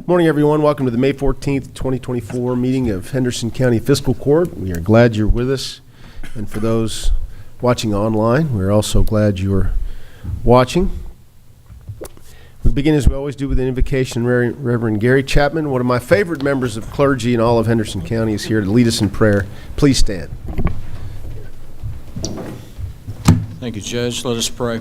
Morning, everyone. Welcome to the May 14th, 2024 meeting of Henderson County Fiscal Court. We are glad you're with us. And for those watching online, we're also glad you're watching. We begin, as we always do, with an invocation. Reverend Gary Chapman, one of my favorite members of clergy in all of Henderson County, is here to lead us in prayer. Please stand. Thank you, Judge. Let us pray.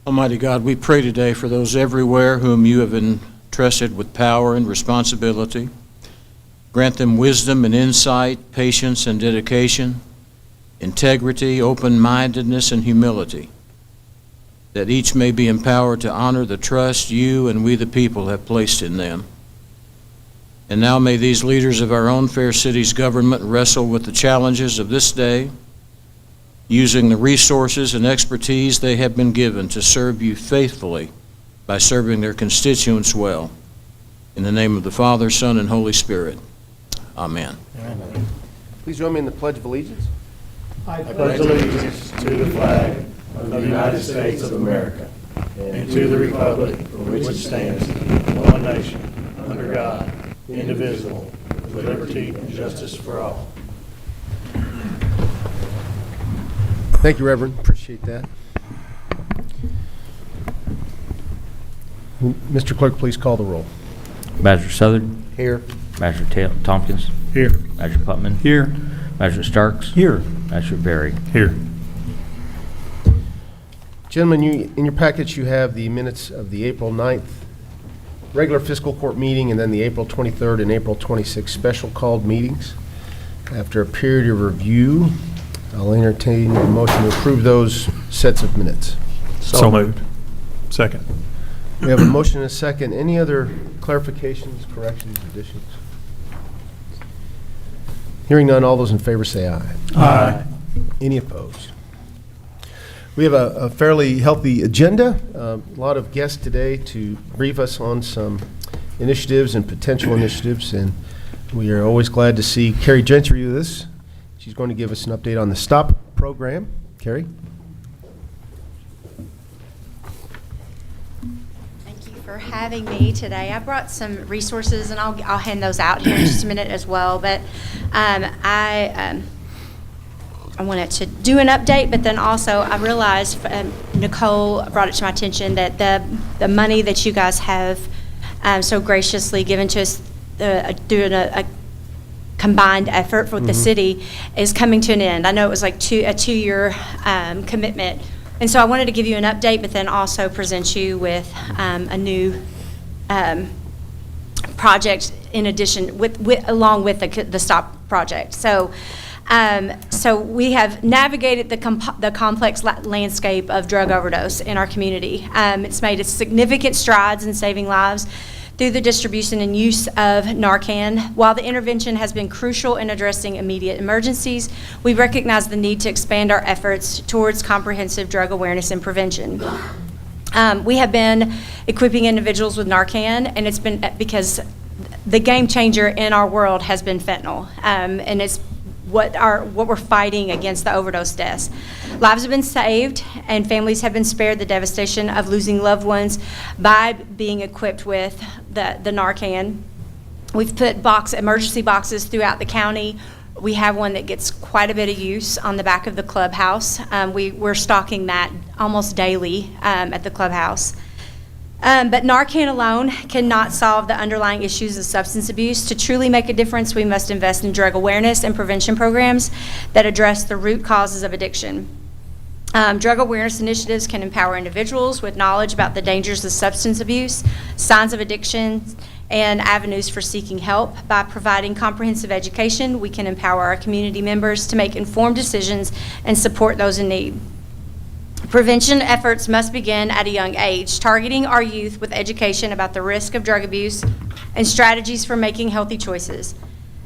Almighty God, we pray today for those everywhere whom you have entrusted with power and responsibility. Grant them wisdom and insight, patience and dedication, integrity, open-mindedness, and humility, that each may be empowered to honor the trust you and we the people have placed in them. And now may these leaders of our own fair city's government wrestle with the challenges of this day, using the resources and expertise they have been given to serve you faithfully by serving their constituents well. In the name of the Father, Son, and Holy Spirit. Amen. Amen. Please join me in the Pledge of Allegiance. I pledge allegiance to the flag of the United States of America and to the republic for which it stands, one nation, under God, indivisible, with liberty and justice for all. Thank you, Reverend. Appreciate that. Mr. Clerk, please call the roll. Badger Southern. Here. Badger Tompkins. Here. Badger Putman. Here. Badger Starks. Here. Badger Berry. Here. Gentlemen, in your package you have the minutes of the April 9th regular fiscal court meeting and then the April 23rd and April 26th special called meetings. After a period of review, I'll entertain a motion to approve those sets of minutes. So moved. Second. We have a motion and a second. Any other clarifications, corrections, additions? Hearing none, all those in favor say aye. Aye. Any opposed? We have a fairly healthy agenda. A lot of guests today to brief us on some initiatives and potential initiatives, and we are always glad to see Carrie Gentry with us. She's going to give us an update on the STOP program. Carrie? Thank you for having me today. I brought some resources, and I'll hand those out here in just a minute as well. But I wanted to do an update, but then also I realized Nicole brought it to my attention that the money that you guys have so graciously given to us doing a combined effort with the city is coming to an end. I know it was like a two-year commitment, and so I wanted to give you an update, but then also present you with a new project in addition, along with the STOP project. So we have navigated the complex landscape of drug overdose in our community. It's made significant strides in saving lives through the distribution and use of Narcan. While the intervention has been crucial in addressing immediate emergencies, we recognize the need to expand our efforts towards comprehensive drug awareness and prevention. We have been equipping individuals with Narcan, and it's been because the game changer in our world has been fentanyl, and it's what we're fighting against the overdose deaths. Lives have been saved and families have been spared the devastation of losing loved ones by being equipped with the Narcan. We've put emergency boxes throughout the county. We have one that gets quite a bit of use on the back of the clubhouse. We're stocking that almost daily at the clubhouse. But Narcan alone cannot solve the underlying issues of substance abuse. To truly make a difference, we must invest in drug awareness and prevention programs that address the root causes of addiction. Drug awareness initiatives can empower individuals with knowledge about the dangers of substance abuse, signs of addiction, and avenues for seeking help. By providing comprehensive education, we can empower our community members to make informed decisions and support those in need. Prevention efforts must begin at a young age, targeting our youth with education about the risk of drug abuse and strategies for making healthy choices.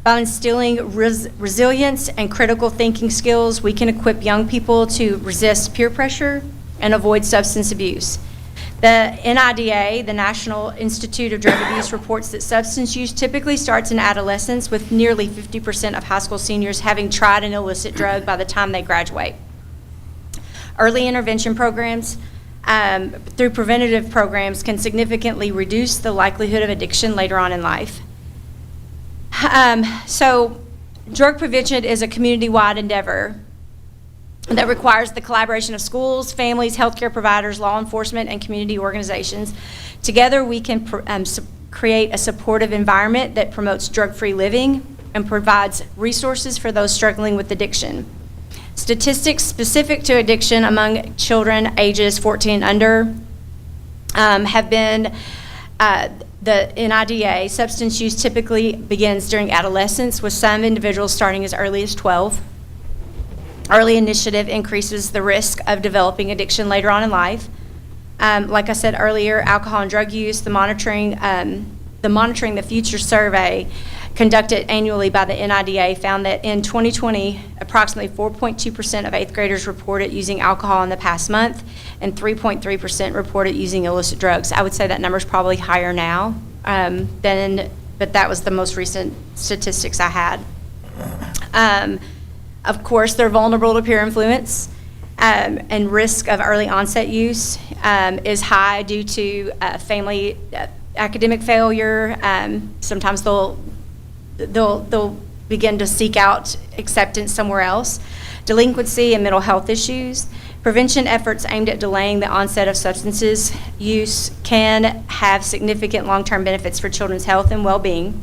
By instilling resilience and critical thinking skills, we can equip young people to resist peer pressure and avoid substance abuse. The NIDA, the National Institute of Drug Abuse, reports that substance use typically starts in adolescence, with nearly 50% of high school seniors having tried an illicit drug by the time they graduate. Early intervention programs through preventative programs can significantly reduce the likelihood of addiction later on in life. So drug prevention is a community-wide endeavor that requires the collaboration of schools, families, healthcare providers, law enforcement, and community organizations. Together, we can create a supportive environment that promotes drug-free living and provides resources for those struggling with addiction. Statistics specific to addiction among children ages 14 and under have been the NIDA. Substance use typically begins during adolescence, with some individuals starting as early as 12. Early initiative increases the risk of developing addiction later on in life. Like I said earlier, alcohol and drug use, the Monitoring the Future survey conducted annually by the NIDA found that in 2020, approximately 4.2% of 8th graders reported using alcohol in the past month, and 3.3% reported using illicit drugs. I would say that number's probably higher now, but that was the most recent statistics I had. Of course, they're vulnerable to peer influence, and risk of early onset use is high due to family academic failure. Sometimes they'll begin to seek out acceptance somewhere else. Delinquency and mental health issues. Prevention efforts aimed at delaying the onset of substances use can have significant long-term benefits for children's health and well-being.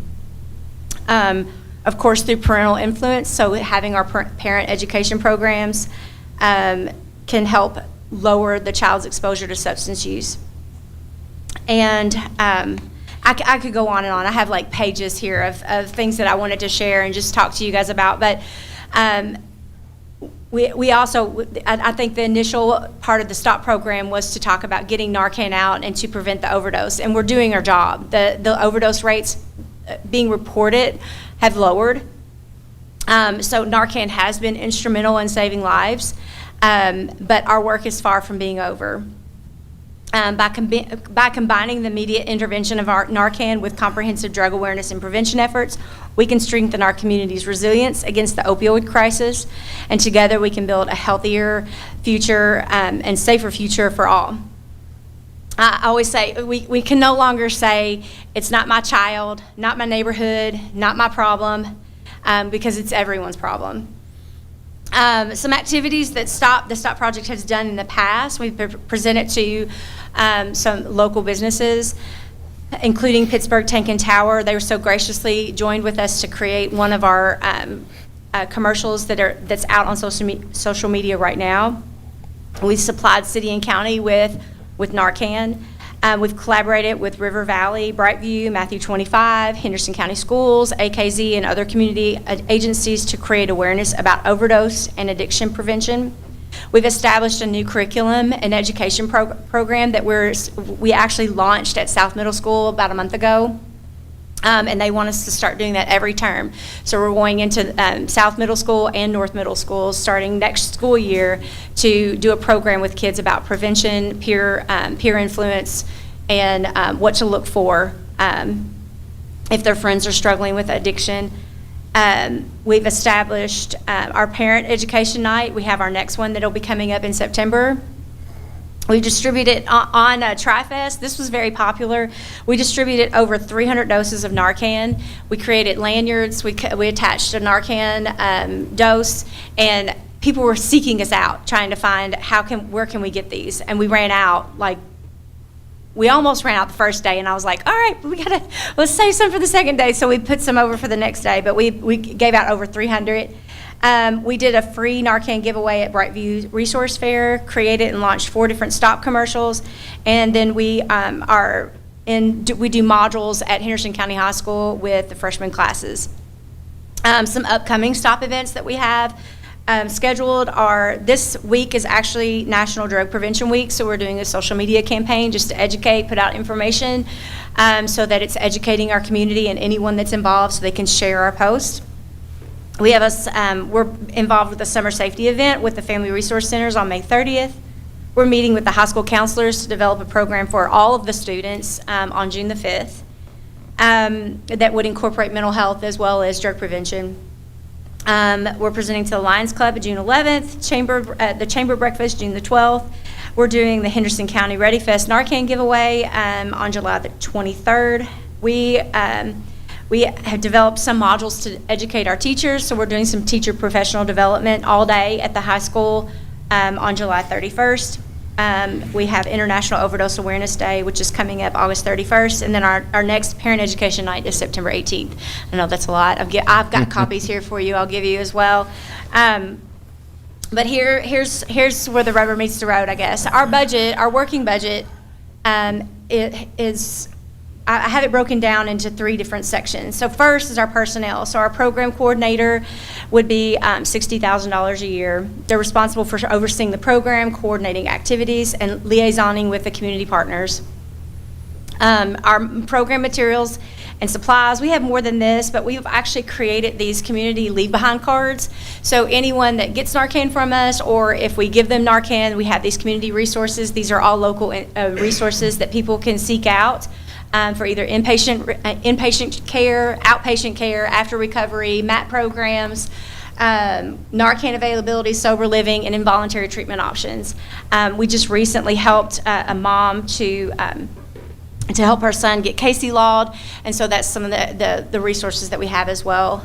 Of course, through parental influence, so having our parent education programs can help lower the child's exposure to substance use. And I could go on and on. I have like pages here of things that I wanted to share and just talk to you guys about. But we also, I think the initial part of the STOP program was to talk about getting Narcan out and to prevent the overdose. And we're doing our job. The overdose rates being reported have lowered. So Narcan has been instrumental in saving lives, but our work is far from being over. By combining the immediate intervention of our Narcan with comprehensive drug awareness and prevention efforts, we can strengthen our community's resilience against the opioid crisis, and together we can build a healthier future and safer future for all. I always say we can no longer say it's not my child, not my neighborhood, not my problem, because it's everyone's problem. Some activities that the STOP project has done in the past, we've presented to some local businesses, including Pittsburgh Tank and Tower. They were so graciously joined with us to create one of our commercials that's out on social media right now. We supplied city and county with Narcan. We've collaborated with River Valley, Brightview, Matthew 25, Henderson County Schools, AKZ, and other community agencies to create awareness about overdose and addiction prevention. We've established a new curriculum and education program that we actually launched at South Middle School about a month ago. And they want us to start doing that every term. So we're going into South Middle School and North Middle School starting next school year to do a program with kids about prevention, peer influence, and what to look for if their friends are struggling with addiction. We've established our parent education night. We have our next one that'll be coming up in September. We distributed on TriFest. This was very popular. We distributed over 300 doses of Narcan. We created lanyards. We attached a Narcan dose, and people were seeking us out, trying to find where can we get these. And we ran out. We almost ran out the first day, and I was like, all right, let's save some for the second day. So we put some over for the next day, but we gave out over 300. We did a free Narcan giveaway at Brightview Resource Fair, created and launched 4 different STOP commercials, and then we do modules at Henderson County High School with the freshman classes. Some upcoming STOP events that we have scheduled are, this week is actually National Drug Prevention Week, so we're doing a social media campaign just to educate, put out information so that it's educating our community and anyone that's involved so they can share our posts. We have we're involved with the summer safety event with the Family Resource Centers on May 30th. We're meeting with the high school counselors to develop a program for all of the students on June the 5th that would incorporate mental health as well as drug prevention. We're presenting to the Lions Club June 11th, the Chamber Breakfast June the 12th. we're doing the Henderson County Ready Fest Narcan giveaway on July the 23rd. We have developed some modules to educate our teachers, so we're doing some teacher professional development all day at the high school on July 31st. We have International Overdose Awareness Day, which is coming up August 31st, and then our next Parent Education Night is September 18th. I know that's a lot. I've got copies here for you. I'll give you as well. But here's where the rubber meets the road, I guess. Our budget, our working budget, it is. I have it broken down into 3 different sections. So first is our personnel. So our program coordinator would be $60,000 a year. They're responsible for overseeing the program, coordinating activities, and liaisoning with the community partners. Our program materials and supplies, we have more than this, but we've actually created these community leave behind cards. So anyone that gets Narcan from us, or if we give them Narcan, we have these community resources. These are all local resources that people can seek out. For either inpatient care, outpatient care, after recovery, MAT programs, Narcan availability, sober living, and involuntary treatment options. We just recently helped a mom to help her son get Casey lawed, and so that's some of the resources that we have as well.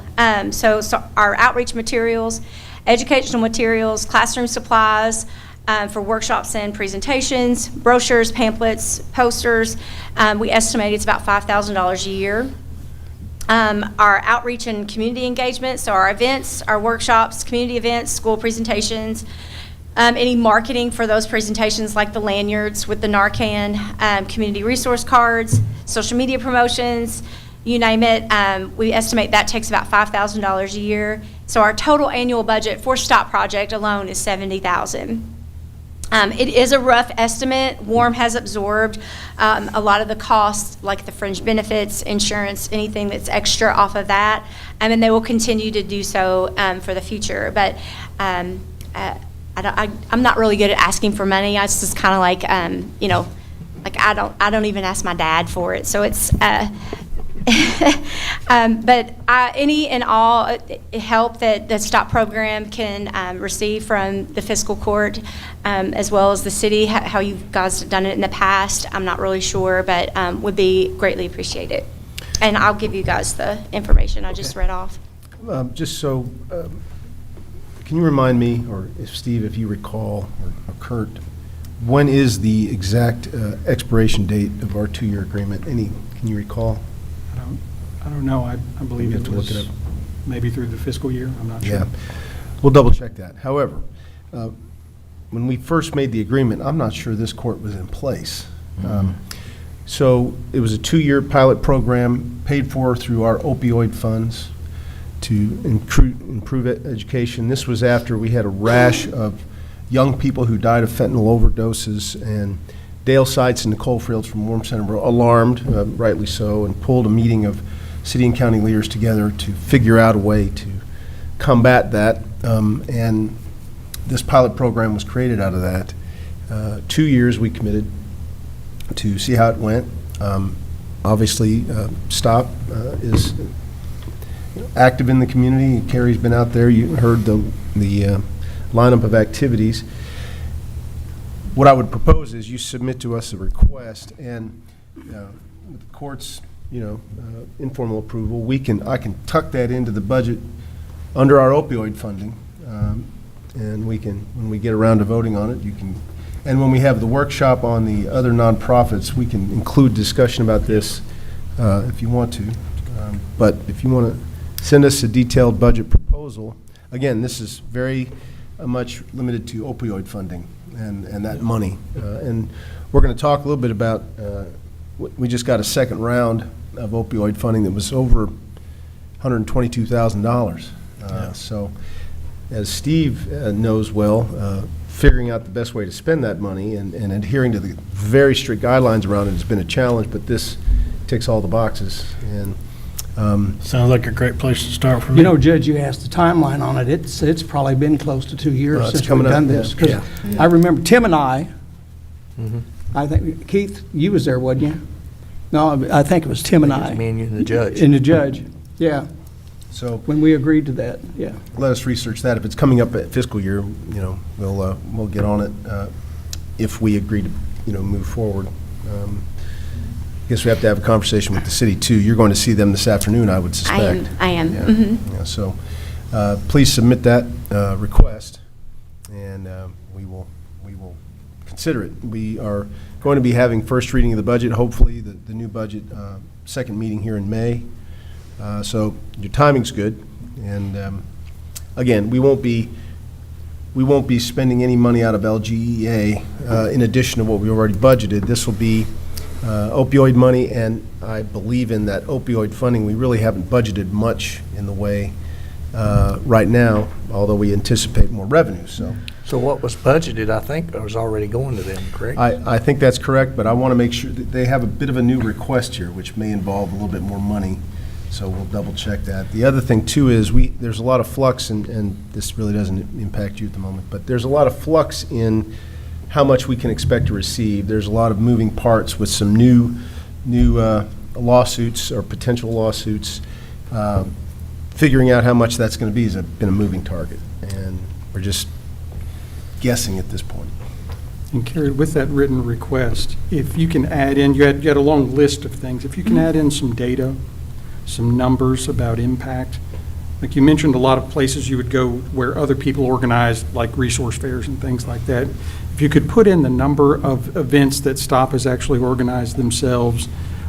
So our outreach materials, educational materials, classroom supplies, for workshops and presentations, brochures, pamphlets, posters. We estimate it's about $5,000 a year. Our outreach and community engagement, so our events, our workshops, community events, school presentations, any marketing for those presentations like the lanyards with the Narcan, community resource cards, social media promotions, you name it. We estimate that takes about $5,000 a year. So our total annual budget for STOP project alone is $70,000. It is a rough estimate. WARM has absorbed a lot of the costs, like the fringe benefits, insurance, anything that's extra off of that, and they will continue to do so for the future. But I'm not really good at asking for money. I just kind of like, like I don't even ask my dad for it. So it's. But any and all help that the STOP program can receive from the fiscal court, as well as the city, how you guys have done it in the past, I'm not really sure, but would be greatly appreciated. And I'll give you guys the information I just read off. Just so, can you remind me, or if Steve, if you recall, or Kurt, when is the exact expiration date of our 2-year agreement? Can you recall? I don't know. I believe We have it to look was it up. maybe through the fiscal year. I'm not sure. Yeah, we'll double check that. However, when we first made the agreement, I'm not sure this court was in place. So it was a 2-year pilot program paid for through our opioid funds to improve education. This was after we had a rash of young people who died of fentanyl overdoses, and Dale Seitz and Nicole Fields from Warm Center were alarmed, rightly so, and pulled a meeting of city and county leaders together to figure out a way to combat that. And this pilot program was created out of that. 2 years we committed to see how it went. Obviously, STOP is active in the community. Carrie's been out there. You heard the lineup of activities. What I would propose is you submit to us a request, and with the court's, informal approval, I can tuck that into the budget under our opioid funding, and when we get around to voting on it, and when we have the workshop on the other nonprofits, we can include discussion about this if you want to. But if you want to send us a detailed budget proposal, again, this is very much limited to opioid funding and that money. And we're going to talk a little bit about, we just got a second round of opioid funding that was over $122,000. So as Steve knows well, figuring out the best way to spend that money and adhering to the very strict guidelines around it has been a challenge, but this ticks all the boxes. And Sounds like a great place to start for me. Judge, you asked the timeline on it. It's probably been close to 2 years It's since we've coming up, done this. yeah. 'Cause I remember Tim and I Mm-hmm. think, Keith, you was there, wasn't you? No, I think it was Tim and I. Me and you and the judge. And the judge, yeah, so when we agreed to that, yeah. let us research that. If it's coming up at fiscal year, we'll get on it. if we agree to, move forward. I guess we have to have a conversation with the city, too. You're going to see them this afternoon, I would suspect. I am. Yeah. Mhm. Yeah, so please submit that request, and we will consider it. We are going to be having first reading of the budget, hopefully, the new budget, second meeting here in May. So your timing's good. And again, we won't be spending any money out of LGEA in addition to what we already budgeted. This will be opioid money, and I believe in that opioid funding. We really haven't budgeted much in the way right now, although we anticipate more revenue. So what was budgeted, I think, was already going to them, correct? I think that's correct, but I want to make sure that they have a bit of a new request here, which may involve a little bit more money, so we'll double check that. The other thing, too, is there's a lot of flux, and this really doesn't impact you at the moment, but there's a lot of flux in how much we can expect to receive. There's a lot of moving parts with some new lawsuits or potential lawsuits. Figuring out how much that's going to be has been a moving target, and we're just guessing at this point. And Carrie, with that written request, if you can add in, you had a long list of things. If you can add in some data, some numbers about impact. Like you mentioned, a lot of places you would go where other people organize, like resource fairs and things like that. If you could put in the number of events that STOP has actually organized themselves,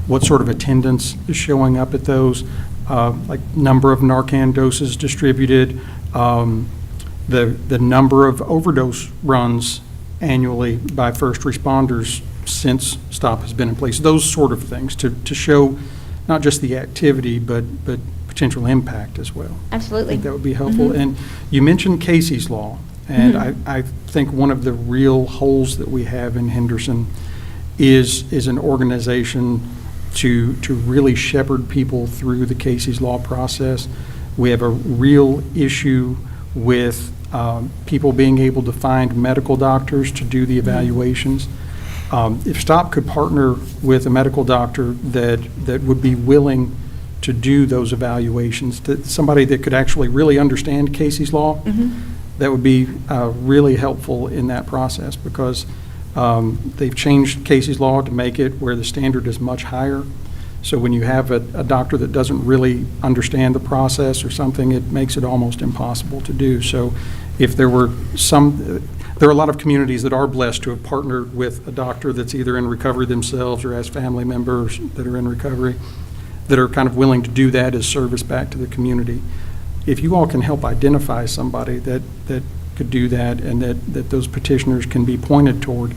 what sort of attendance is showing up at those, like number of Narcan doses distributed, the number of overdose runs annually by first responders since STOP has been in place, those sort of things to show not just the activity, but potential impact as well. Absolutely. I think that would be helpful. And you mentioned Casey's Law, and I think one of the real holes that we have in Henderson is an organization to really shepherd people through the Casey's Law process. We have a real issue with people being able to find medical doctors to do the evaluations. If STOP could partner with a medical doctor that would be willing to do those evaluations, somebody that could actually really understand Casey's Law, that would be really helpful in that process, because they've changed Casey's Law to make it where the standard is much higher. So when you have a doctor that doesn't really understand the process or something, it makes it almost impossible to do. So if there were there are a lot of communities that are blessed to have partnered with a doctor that's either in recovery themselves or has family members that are in recovery that are kind of willing to do that as service back to the community. If you all can help identify somebody that could do that, and that those petitioners can be pointed toward,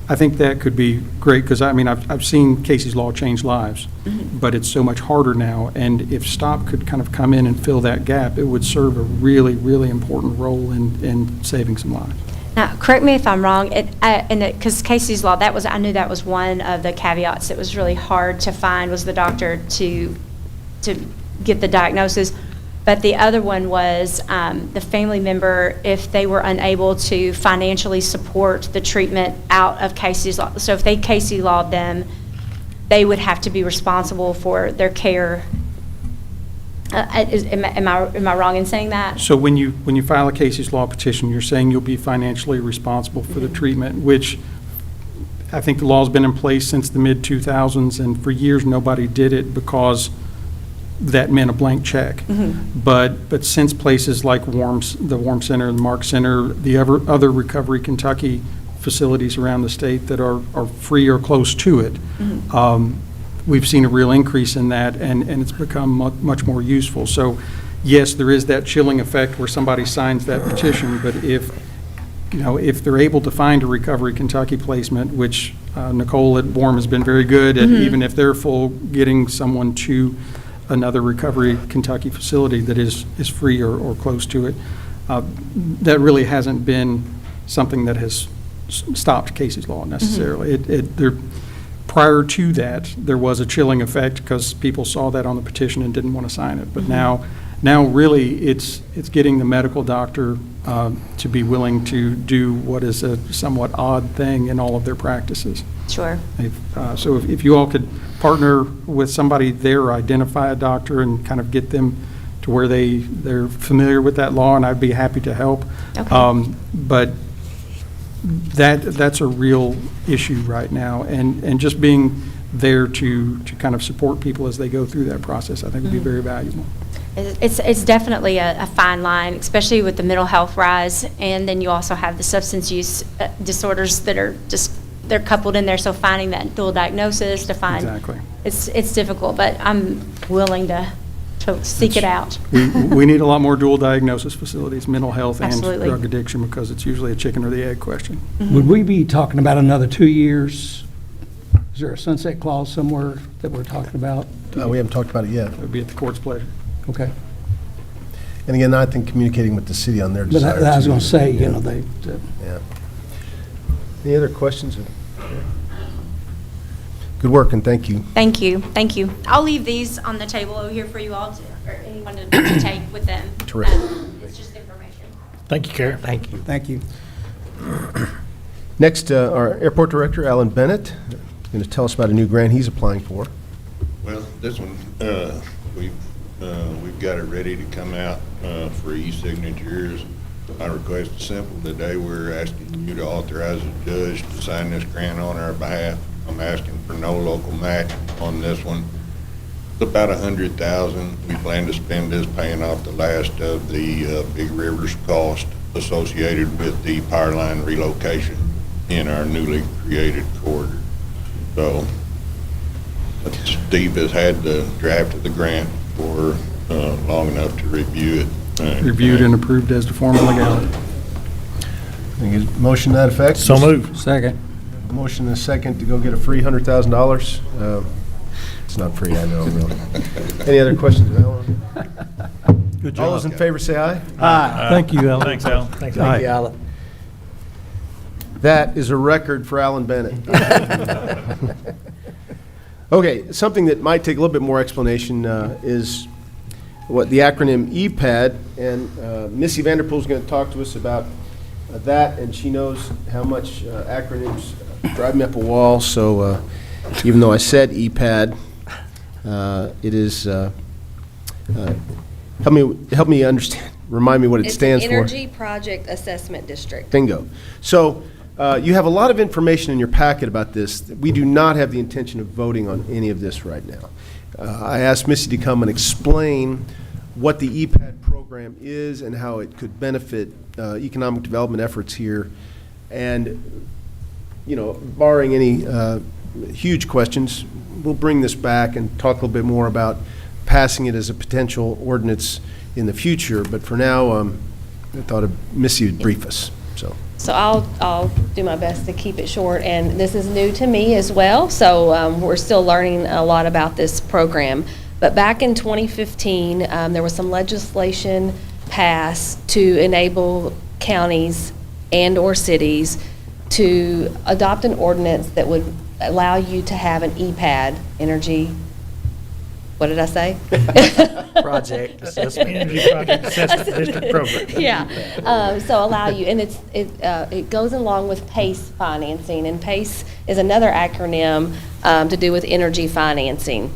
I think that could be great, because I mean, I've seen Casey's Law change lives, but it's so much harder now, and if STOP could kind of come in and fill that gap, it would serve a really, really important role in saving some lives. Now, correct me if I'm wrong, because Casey's Law, I knew that was one of the caveats that was really hard to find, was the doctor to get the diagnosis. But the other one was the family member, if they were unable to financially support the treatment out of Casey's Law. So if they Casey Lawed them, they would have to be responsible for their care. Am I wrong in saying that? So when you file a Casey's Law petition, you're saying you'll be financially responsible for the treatment, which I think the law's been in place since the mid-2000s, and for years nobody did it because that meant a blank check. But since places like the Warm Center, the Mark Center, the other Recovery Kentucky facilities around the state that are free or close to it, we've seen a real increase in that, and it's become much more useful. So yes, there is that chilling effect where somebody signs that petition, but if they're able to find a Recovery Kentucky placement, which Nicole at Warm has been very good at, even if they're full, getting someone to another Recovery Kentucky facility that is free or close to it, that really hasn't been something that has stopped Casey's Law necessarily. Prior to that, there was a chilling effect because people saw that on the petition and didn't want to sign it. But now really it's getting the medical doctor to be willing to do what is a somewhat odd thing in all of their practices. Sure. So if you all could partner with somebody there, or identify a doctor and kind of get them to where they're familiar with that law, and I'd be happy to help. Okay. But that's a real issue right now. And just being there to kind of support people as they go through that process, I think would be very valuable. It's definitely a fine line, especially with the mental health rise, and then you also have the substance use disorders that are just, they're coupled in there, so finding that dual diagnosis to find. Exactly. It's difficult, but I'm willing to seek it out. We need a lot more dual diagnosis facilities, mental health and Absolutely. drug addiction, because it's usually a chicken or the egg question. Would we be talking about another 2 years? Is there a sunset clause somewhere that we're talking about? We haven't talked about it yet. It would be at the court's pleasure. Okay. And again, I think communicating with the city on their But desire. I was going to say, Yeah. they, Any other questions? Good work, and thank you. Thank you, thank you. I'll leave these on the table over here for you all to, or anyone to take with them. Terrific. It's just information. Thank you, Karen. Thank you. thank you. Next, our airport director, Alan Bennett, is going to tell us about a new grant he's applying for. Well, this one, we've got it ready to come out for e-signatures. My request is simple. Today, we're asking you to authorize a judge to sign this grant on our behalf. I'm asking for no local match on this one. It's about $100,000. We plan to spend this paying off the last of the Big Rivers cost associated with the power line relocation in our newly created corridor. So Steve has had the draft of the grant for long enough to review it. Reviewed and approved as to form of legality. Motion to that effect? So moved. Second. Motion and a second to go get a free $100,000. It's not free, I know, really. Any other questions, Alan? Good All those in favor say aye. Aye. Thank you, Alan. Thanks, Alan. Thanks, Thank you, Alan. That is a record for Alan Bennett. Okay, something that might take a little bit more explanation is what the acronym EPAD, and Missy Vanderpool is going to talk to us about that, and she knows how much acronyms drive me up a wall, so even though I said EPAD, it is, help me understand, remind me what it stands for. It's an Energy Project Assessment District. Bingo. So you have a lot of information in your packet about this. We do not have the intention of voting on any of this right now. I asked Missy to come and explain what the EPAD program is and how it could benefit economic development efforts here. And, you know, barring any huge questions, we'll bring this back and talk a little bit more about passing it as a potential ordinance in the future. But for now, I thought Missy would brief us. So I'll do my best to keep it short, and this is new to me as well, so we're still learning a lot about this program. But back in 2015, there was some legislation passed to enable counties and/or cities to adopt an ordinance that would allow you to have an EPAD, energy, what did I say? Project Assessment. Energy Project Assessment District Program. Yeah, so allow you, and it goes along with PACE financing, and PACE is another acronym to do with energy financing.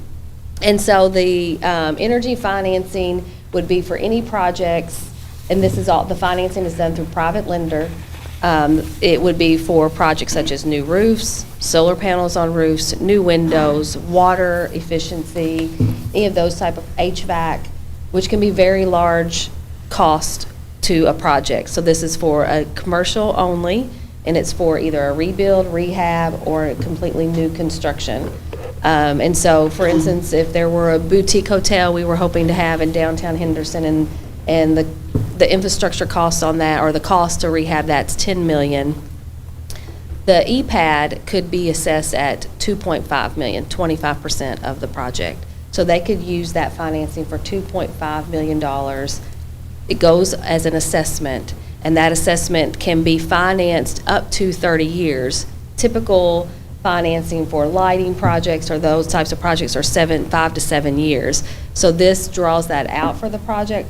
And so the energy financing would be for any projects, and this is all, the financing is done through private lender. It would be for projects such as new roofs, solar panels on roofs, new windows, water efficiency, any of those type of HVAC, which can be very large cost to a project. So this is for a commercial only, and it's for either a rebuild, rehab, or a completely new construction. And so, for instance, if there were a boutique hotel we were hoping to have in downtown Henderson, and the infrastructure cost on that, or the cost to rehab that's $10 million, the EPAD could be assessed at $2.5 million, 25% of the project. So they could use that financing for $2.5 million. It goes as an assessment, and that assessment can be financed up to 30 years. Typical financing for lighting projects or those types of projects are 5 to 7 years. So this draws that out for the project,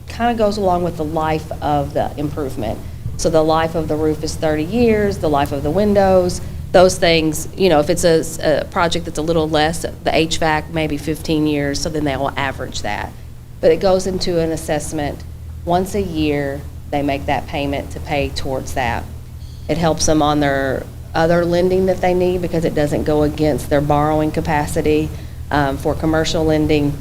kind of goes along with the life of the improvement. So the life of the roof is 30 years, the life of the windows, those things, you know, if it's a project that's a little less, the HVAC maybe 15 years, so then they will average that. But it goes into an assessment. Once a year, they make that payment to pay towards that. It helps them on their other lending that they need because it doesn't go against their borrowing capacity for commercial lending.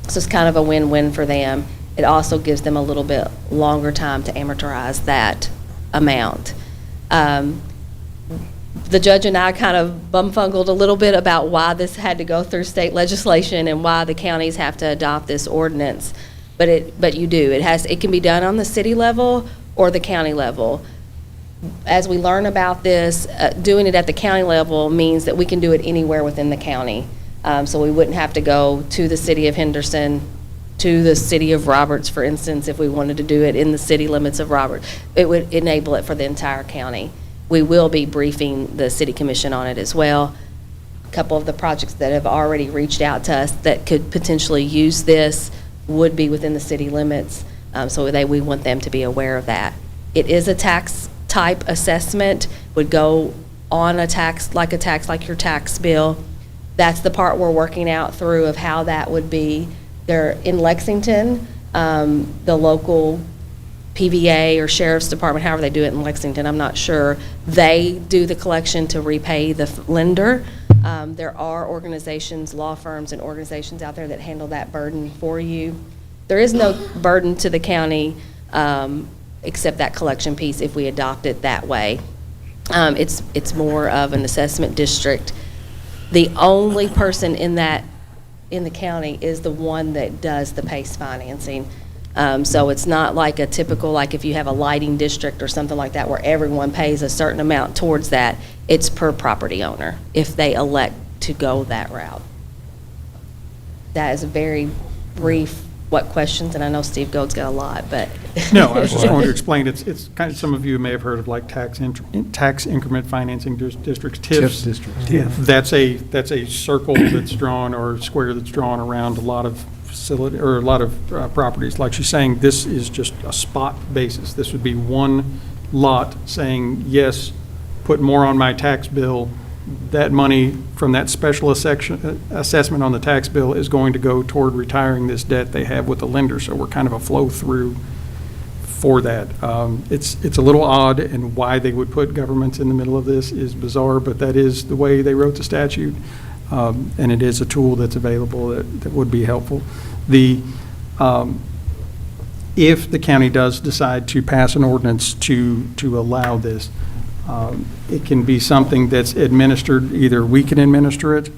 So it's kind of a win-win for them. It also gives them a little bit longer time to amortize that amount. The judge and I kind of bumfungled a little bit about why this had to go through state legislation and why the counties have to adopt this ordinance. But you do. It can be done on the city level or the county level. As we learn about this, doing it at the county level means that we can do it anywhere within the county. So we wouldn't have to go to the city of Henderson, to the city of Roberts, for instance, if we wanted to do it in the city limits of Roberts. It would enable it for the entire county. We will be briefing the city commission on it as well. A couple of the projects that have already reached out to us that could potentially use this would be within the city limits, so we want them to be aware of that. It is a tax type assessment, would go on a tax like your tax bill. That's the part we're working out through of how that would be. They're in Lexington, the local PVA or Sheriff's Department, however they do it in Lexington, I'm not sure. They do the collection to repay the lender. There are organizations, law firms and organizations out there that handle that burden for you. There is no burden to the county except that collection piece if we adopt it that way. It's more of an assessment district. The only person in the county is the one that does the PACE financing. So it's not like a typical, like if you have a lighting district or something like that where everyone pays a certain amount towards that. It's per property owner if they elect to go that route. That is a very brief, what questions, and I know Steve Gold's got a lot, but. No, I was just going to explain, it's kind of, some of you may have heard of like tax increment financing districts, TIFs. That's a circle that's drawn or square that's drawn around a lot of facility, or a lot of properties. Like she's saying, this is just a spot basis. This would be one lot saying, yes, put more on my tax bill. That money from that special assessment on the tax bill is going to go toward retiring this debt they have with the lender. So we're kind of a flow through for that. It's a little odd, and why they would put governments in the middle of this is bizarre, but that is the way they wrote the statute. And it is a tool that's available that would be helpful. If the county does decide to pass an ordinance to allow this, it can be something that's administered, either we can administer it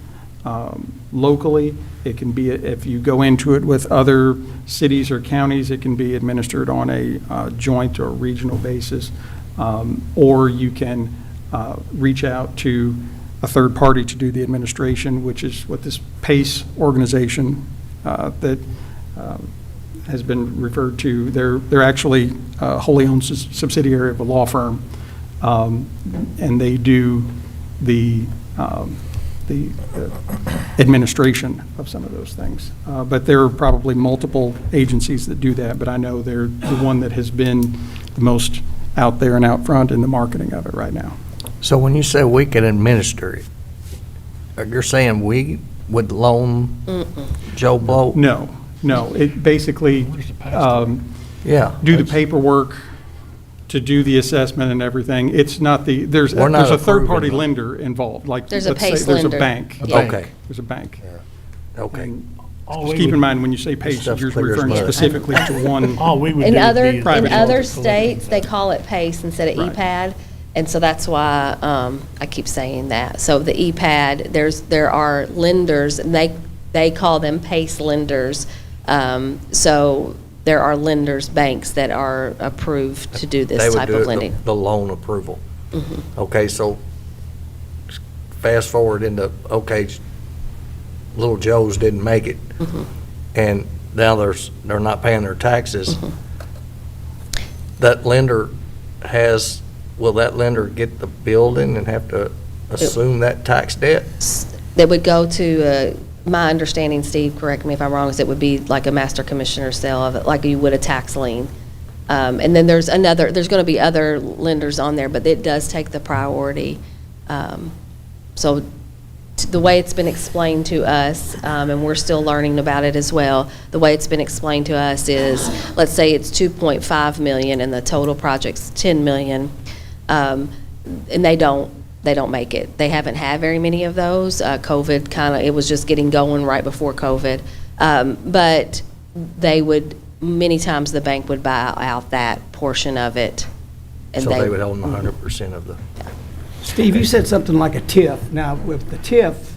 locally. It can be, if you go into it with other cities or counties, it can be administered on a joint or regional basis. Or you can reach out to a third party to do the administration, which is what this PACE organization that has been referred to. They're actually a wholly owned subsidiary of a law firm, and they do the administration of some of those things. But there are probably multiple agencies that do that, but I know they're the one that has been the most out there and out front in the marketing of it right now. So when you say we can administer it, you're saying we would loan Joe Blow? No. It basically do the paperwork to do the assessment and everything. It's not there's a third-party lender involved. Like, There's a let's say PACE there's lender. a bank. Yeah. Okay. There's a bank. Okay. And just keep in mind, when you say PACE, Stuff's you're clear as referring mud. specifically to one. All we would do In would other, be. Private in other collect states, they that. call it PACE instead of Right. EPAD, and so that's why I keep saying that. So the EPAD, there are lenders, and they call them PACE lenders. So there are lenders, banks that are approved to do They this would type do of it, lending. the loan approval. Okay, so fast forward into, okay, little Joe's didn't make it, and now they're not paying their taxes. That lender will that lender get the building and have to assume that tax debt? That would go to, my understanding, Steve, correct me if I'm wrong, is it would be like a master commissioner sale of it, like you would a tax lien. And then there's going to be other lenders on there, but it does take the priority. So the way it's been explained to us, and we're still learning about it as well, the way it's been explained to us is, let's say it's $2.5 million and the total project's $10 million. and they don't make it. They haven't had very many of those. COVID it was just getting going right before COVID. But many times the bank would buy out that portion of it. And So they would own 100% of the, Steve, you said something like a TIF. Now, with the TIF,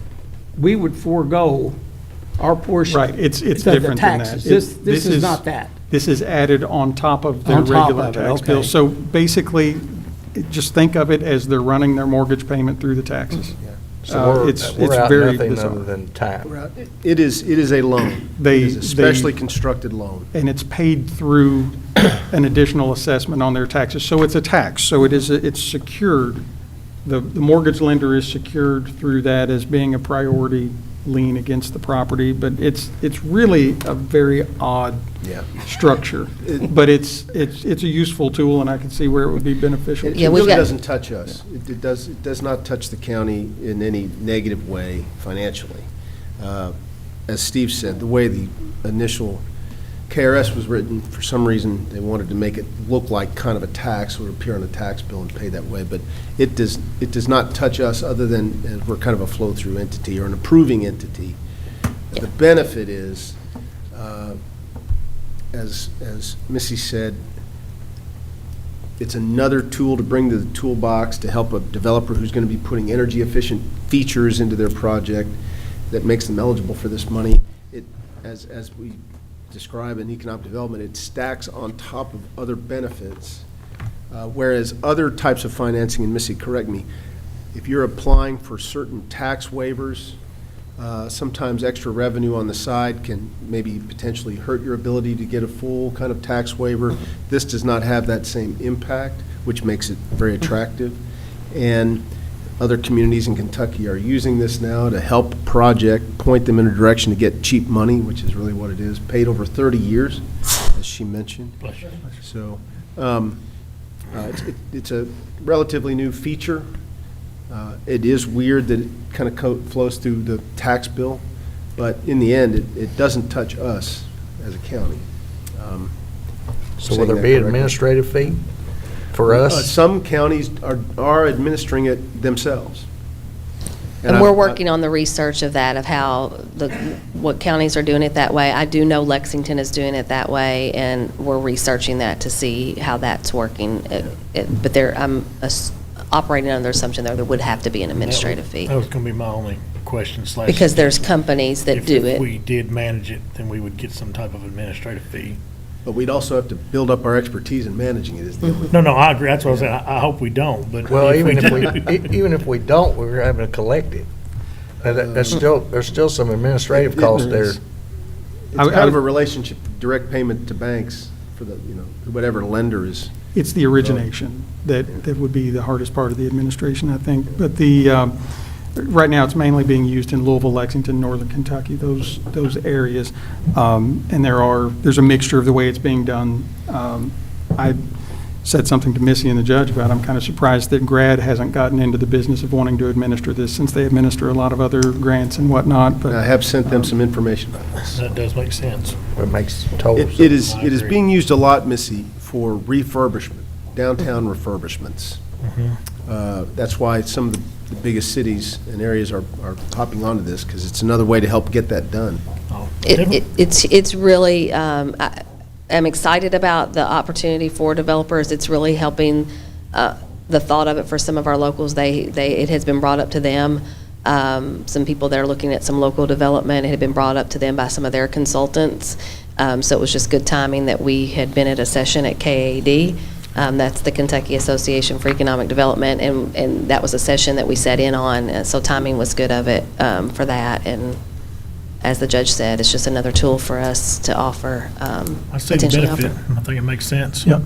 we would forego our portion. Right, it's the different than that. taxes. This is not that. This is added on top of their On top regular of it, tax okay. bill. So basically, just think of it as they're running their mortgage payment through the taxes. so It's we're out very nothing bizarre. other than time. It is a loan. They- It is a specially they- constructed loan. And it's paid through an additional assessment on their taxes. So it's a tax, so it's secured. The mortgage lender is secured through that as being a priority lien against the property, but it's really a very odd Yeah. structure. But it's a useful tool, and I can see where it would be beneficial. It Yeah, it we've really got- doesn't touch us. It does not touch the county in any negative way financially. As Steve said, the way the initial KRS was written, for some reason, they wanted to make it look like kind of a tax, or appear on a tax bill and pay that way, but it does not touch us, other than we're kind of a flow-through entity or an approving entity. The benefit is, as Missy said, it's another tool to bring to the toolbox to help a developer who's going to be putting energy-efficient features into their project that makes them eligible for this money. It, as we describe in economic development, it stacks on top of other benefits, whereas other types of financing, and Missy, correct me, if you're applying for certain tax waivers, sometimes extra revenue on the side can maybe potentially hurt your ability to get a full kind of tax waiver. This does not have that same impact, which makes it very attractive. And other communities in Kentucky are using this now to help a project, point them in a direction to get cheap money, which is really what it is, paid over 30 years, as she mentioned. So it's a relatively new feature. It is weird that it kind of flows through the tax bill, but in the end, it doesn't touch us as a county. So will there be an administrative fee for us? Some counties are administering it themselves. And we're working on the research of that, of how what counties are doing it that way. I do know Lexington is doing it that way, and we're researching that to see how that's working. But I'm operating under the assumption there would have to be an administrative fee. That was going to be my only question / Because there's companies that do If it. we did manage it, then we would get some type of administrative fee. But we'd also have to build up our expertise in managing it. Is the only No, I agree. That's what I was saying. I hope we don't, but. Well, even do- even if we don't, we're having to collect it. There's still some administrative costs there. It's kind of a relationship, direct payment to banks for the, whatever lender is. It's the origination that would be the hardest part of the administration, I think. But right now, it's mainly being used in Louisville, Lexington, Northern Kentucky, those areas. And there's a mixture of the way it's being done. I said something to Missy and the judge about, I'm kind of surprised that GRAD hasn't gotten into the business of wanting to administer this, since they administer a lot of other grants and whatnot. But I have sent them some information about this. That does make sense. It makes total sense. It is I agree. being used a lot, Missy, for refurbishment, downtown refurbishments. That's why some of the biggest cities and areas are hopping onto this, because it's another way to help get that done. It's really, I'm excited about the opportunity for developers. It's really helping the thought of it for some of our locals. It has been brought up to them. Some people that are looking at some local development, it had been brought up to them by some of their consultants. So it was just good timing that we had been at a session at KAD. That's the Kentucky Association for Economic Development, and that was a session that we sat in on. So timing was good of it for that. And as the judge said, it's just another tool for us to offer, I see the potentially benefit. offer. I think it makes sense. Yeah.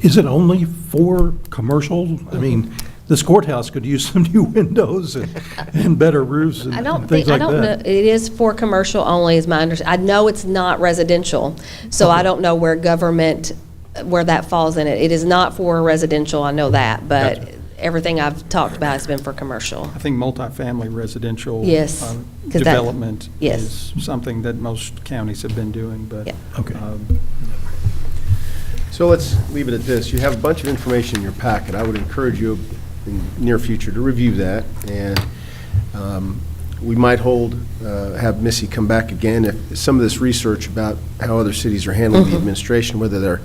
Is it only for commercial? I mean, this courthouse could use some new windows and better roofs and I don't things think, I like don't know, that. it is for commercial only is my understanding. I know it's not residential, so I don't know where that falls in it. It is not for residential, I know that, but Gotcha. everything I've talked about has been for commercial. I think multifamily residential Yes, 'cause that- development yes. is something that most counties have been doing, but. Yeah. Okay. So let's leave it at this. You have a bunch of information in your packet. I would encourage you in the near future to review that, and we might have Missy come back again if some of this research about how other cities are handling the administration, whether they're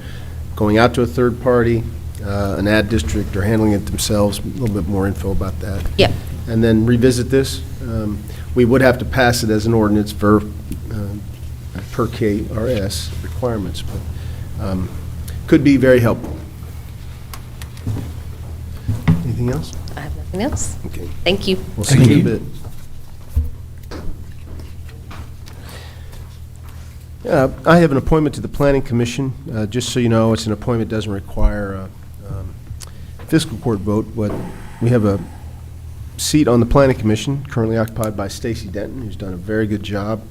going out to a third party, an ad district, or handling it themselves, a little bit more info about that. Yep. And then revisit this. We would have to pass it as an ordinance per KRS requirements, but could be very helpful. Anything else? I have nothing else. Okay. Thank you. We'll see you in a bit. I have an appointment to the Planning Commission. Just so you know, it's an appointment, doesn't require a fiscal court vote, but we have a seat on the Planning Commission currently occupied by Stacy Denton, who's done a very good job.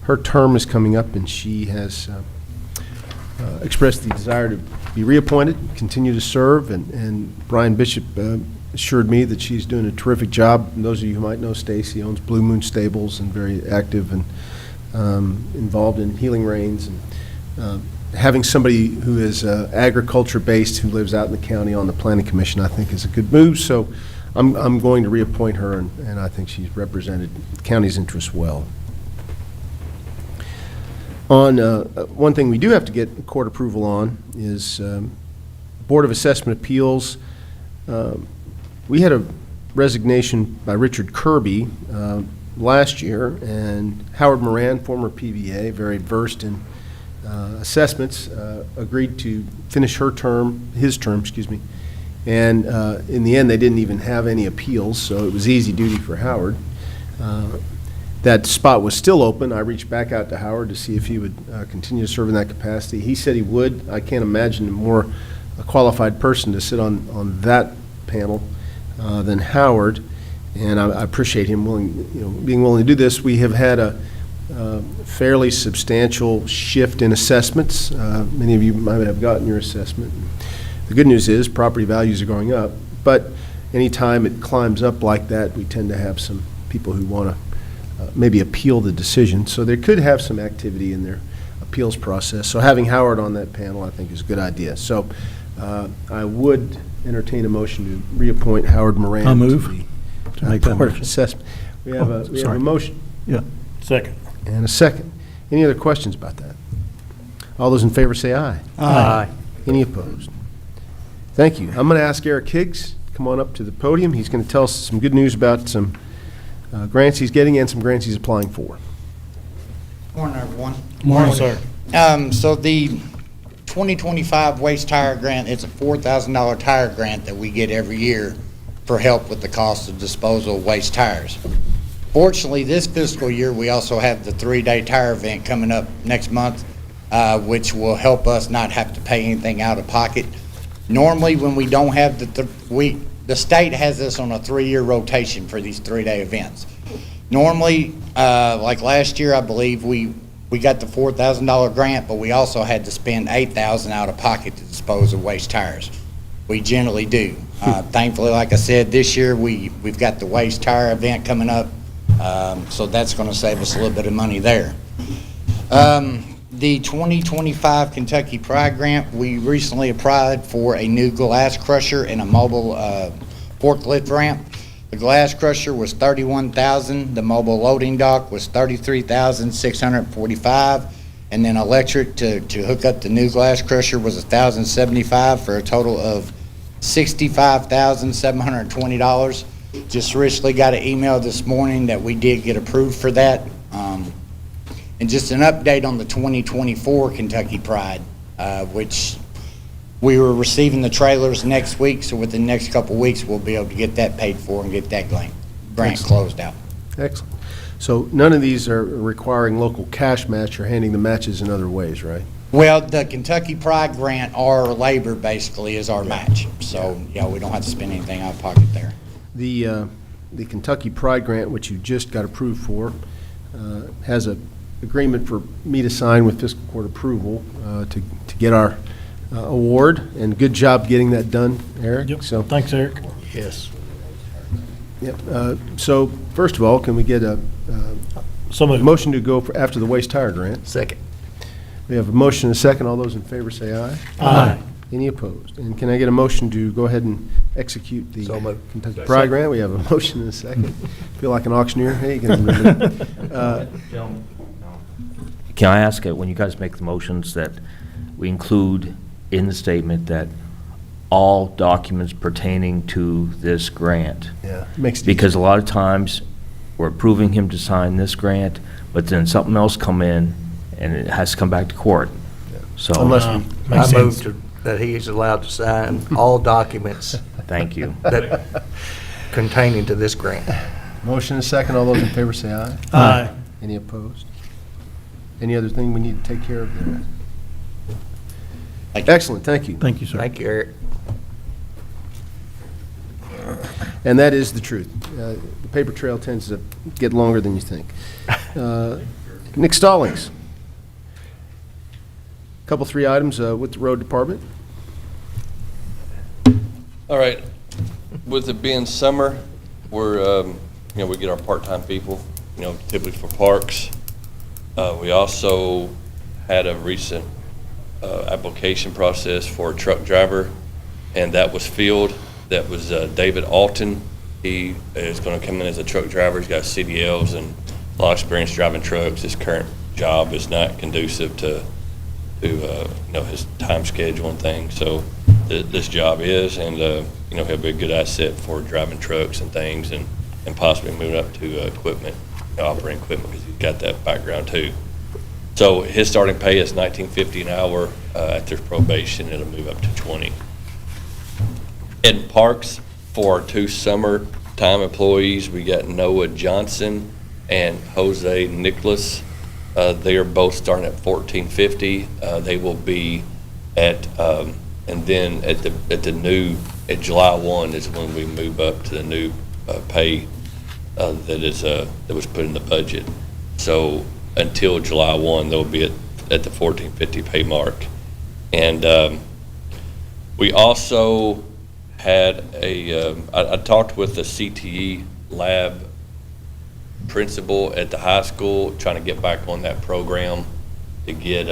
Her term is coming up, and she has expressed the desire to be reappointed, continue to serve, and Brian Bishop assured me that she's doing a terrific job. And those of you who might know Stacy owns Blue Moon Stables and very active and involved in Healing Rains. And having somebody who is agriculture-based, who lives out in the county on the Planning Commission, I think is a good move. So I'm going to reappoint her, and I think she's represented the county's interests well. On one thing we do have to get court approval on is Board of Assessment Appeals. We had a resignation by Richard Kirby last year, and Howard Moran, former PVA, very versed in assessments, agreed to finish his term, and in the end they didn't even have any appeals, so it was easy duty for Howard. That spot was still open. I reached back out to Howard to see if he would continue to serve in that capacity. He said he would. I can't imagine a qualified person to sit on that panel than Howard, and I appreciate him being willing to do this. We have had a fairly substantial shift in assessments. Many of you might have gotten your assessment. The good news is property values are going up, but anytime it climbs up like that, we tend to have some people who want to maybe appeal the decision. So there could have some activity in their appeals process. So having Howard on that panel, I think, is a good idea. So I would entertain a motion to reappoint Howard Moran. I'll move to make that Board of motion. Assessment. We have a motion. Yeah. Second. And a second. Any other questions about that? All those in favor say aye. Aye. Any opposed? Thank you. I'm going to ask Eric Higgs to come on up to the podium. He's going to tell us some good news about some grants he's getting and some grants he's applying for. Morning, everyone. Morning, sir. So the 2025 waste tire grant, it's a $4,000 tire grant that we get every year for help with the cost of disposal of waste tires. Fortunately, this fiscal year, we also have the 3-day tire event coming up next month, which will help us not have to pay anything out of pocket. Normally, when we don't have the state has this on a 3-year rotation for these 3-day events. Normally, like last year, I believe we got the $4,000 grant, but we also had to spend $8,000 out of pocket to dispose of waste tires. We generally do. Thankfully, like I said, this year we've got the waste tire event coming up, so that's going to save us a little bit of money there. The 2025 Kentucky Pride Grant, we recently applied for a new glass crusher and a mobile forklift ramp. The glass crusher was $31,000. The mobile loading dock was $33,645, and then electric to hook up the new glass crusher was $1,075 for a total of $65,720. Just recently got an email this morning that we did get approved for that. And just an update on the 2024 Kentucky Pride, which we were receiving the trailers next week, so within the next couple of weeks, we'll be able to get that paid for and get that grant closed out. Excellent. So none of these are requiring local cash match or handing the matches in other ways, right? Well, the Kentucky Pride Grant, our labor basically is our match. So, yeah, we don't have to spend anything out of pocket there. The Kentucky Pride Grant, which you just got approved for, has a agreement for me to sign with fiscal court approval to get our award, and good job getting that done, Eric. Yep. So Thanks, Eric. Yes. Yep. So first of all, can we get a So moved. motion to go after the waste tire grant? Second. We have a motion and a second. All those in favor say aye. Aye. Any opposed? And can I get a motion to go ahead and execute the So moved. Kentucky Pride Grant? We have a motion and a second. Feel like an auctioneer? Hey, you can. Can I ask, when you guys make the motions, that we include in the statement that all documents pertaining to this grant? Yeah, makes it Because a lot of times, we're approving him to sign this grant, but then something else come in, and it has to come back to court. So, Unless Uh, we, Makes I move sense. that he is allowed to sign all documents thank you. that containing to this grant. motion and a second. All those in favor say aye. Aye. Any opposed? Any other thing we need to take care of there? Thank you. Excellent, thank you. Thank you, sir. Thank you, Eric. And that is the truth. The paper trail tends to get longer than you think. Nick Stallings. Couple, three items with the road department. All right, with it being summer, we're, we get our part-time people, typically for parks. We also had a recent application process for a truck driver, and that was filled. That was David Alton. He is going to come in as a truck driver. He's got CDLs and a lot of experience driving trucks. His current job is not conducive to his time schedule and things. So this job is, and he'll be a good asset for driving trucks and things, and possibly moving up to equipment, operating equipment, because he's got that background too. So his starting pay is $19.50 an hour. After probation, it'll move up to $20. In parks, for our two summertime employees, we got Noah Johnson and Jose Nicholas. They are both starting at $14.50. They will be at, and then at July 1 is when we move up to the new pay that was put in the budget. So until July 1, they'll be at the $14.50 pay mark. And we also had I talked with the CTE lab principal at the high school, trying to get back on that program to get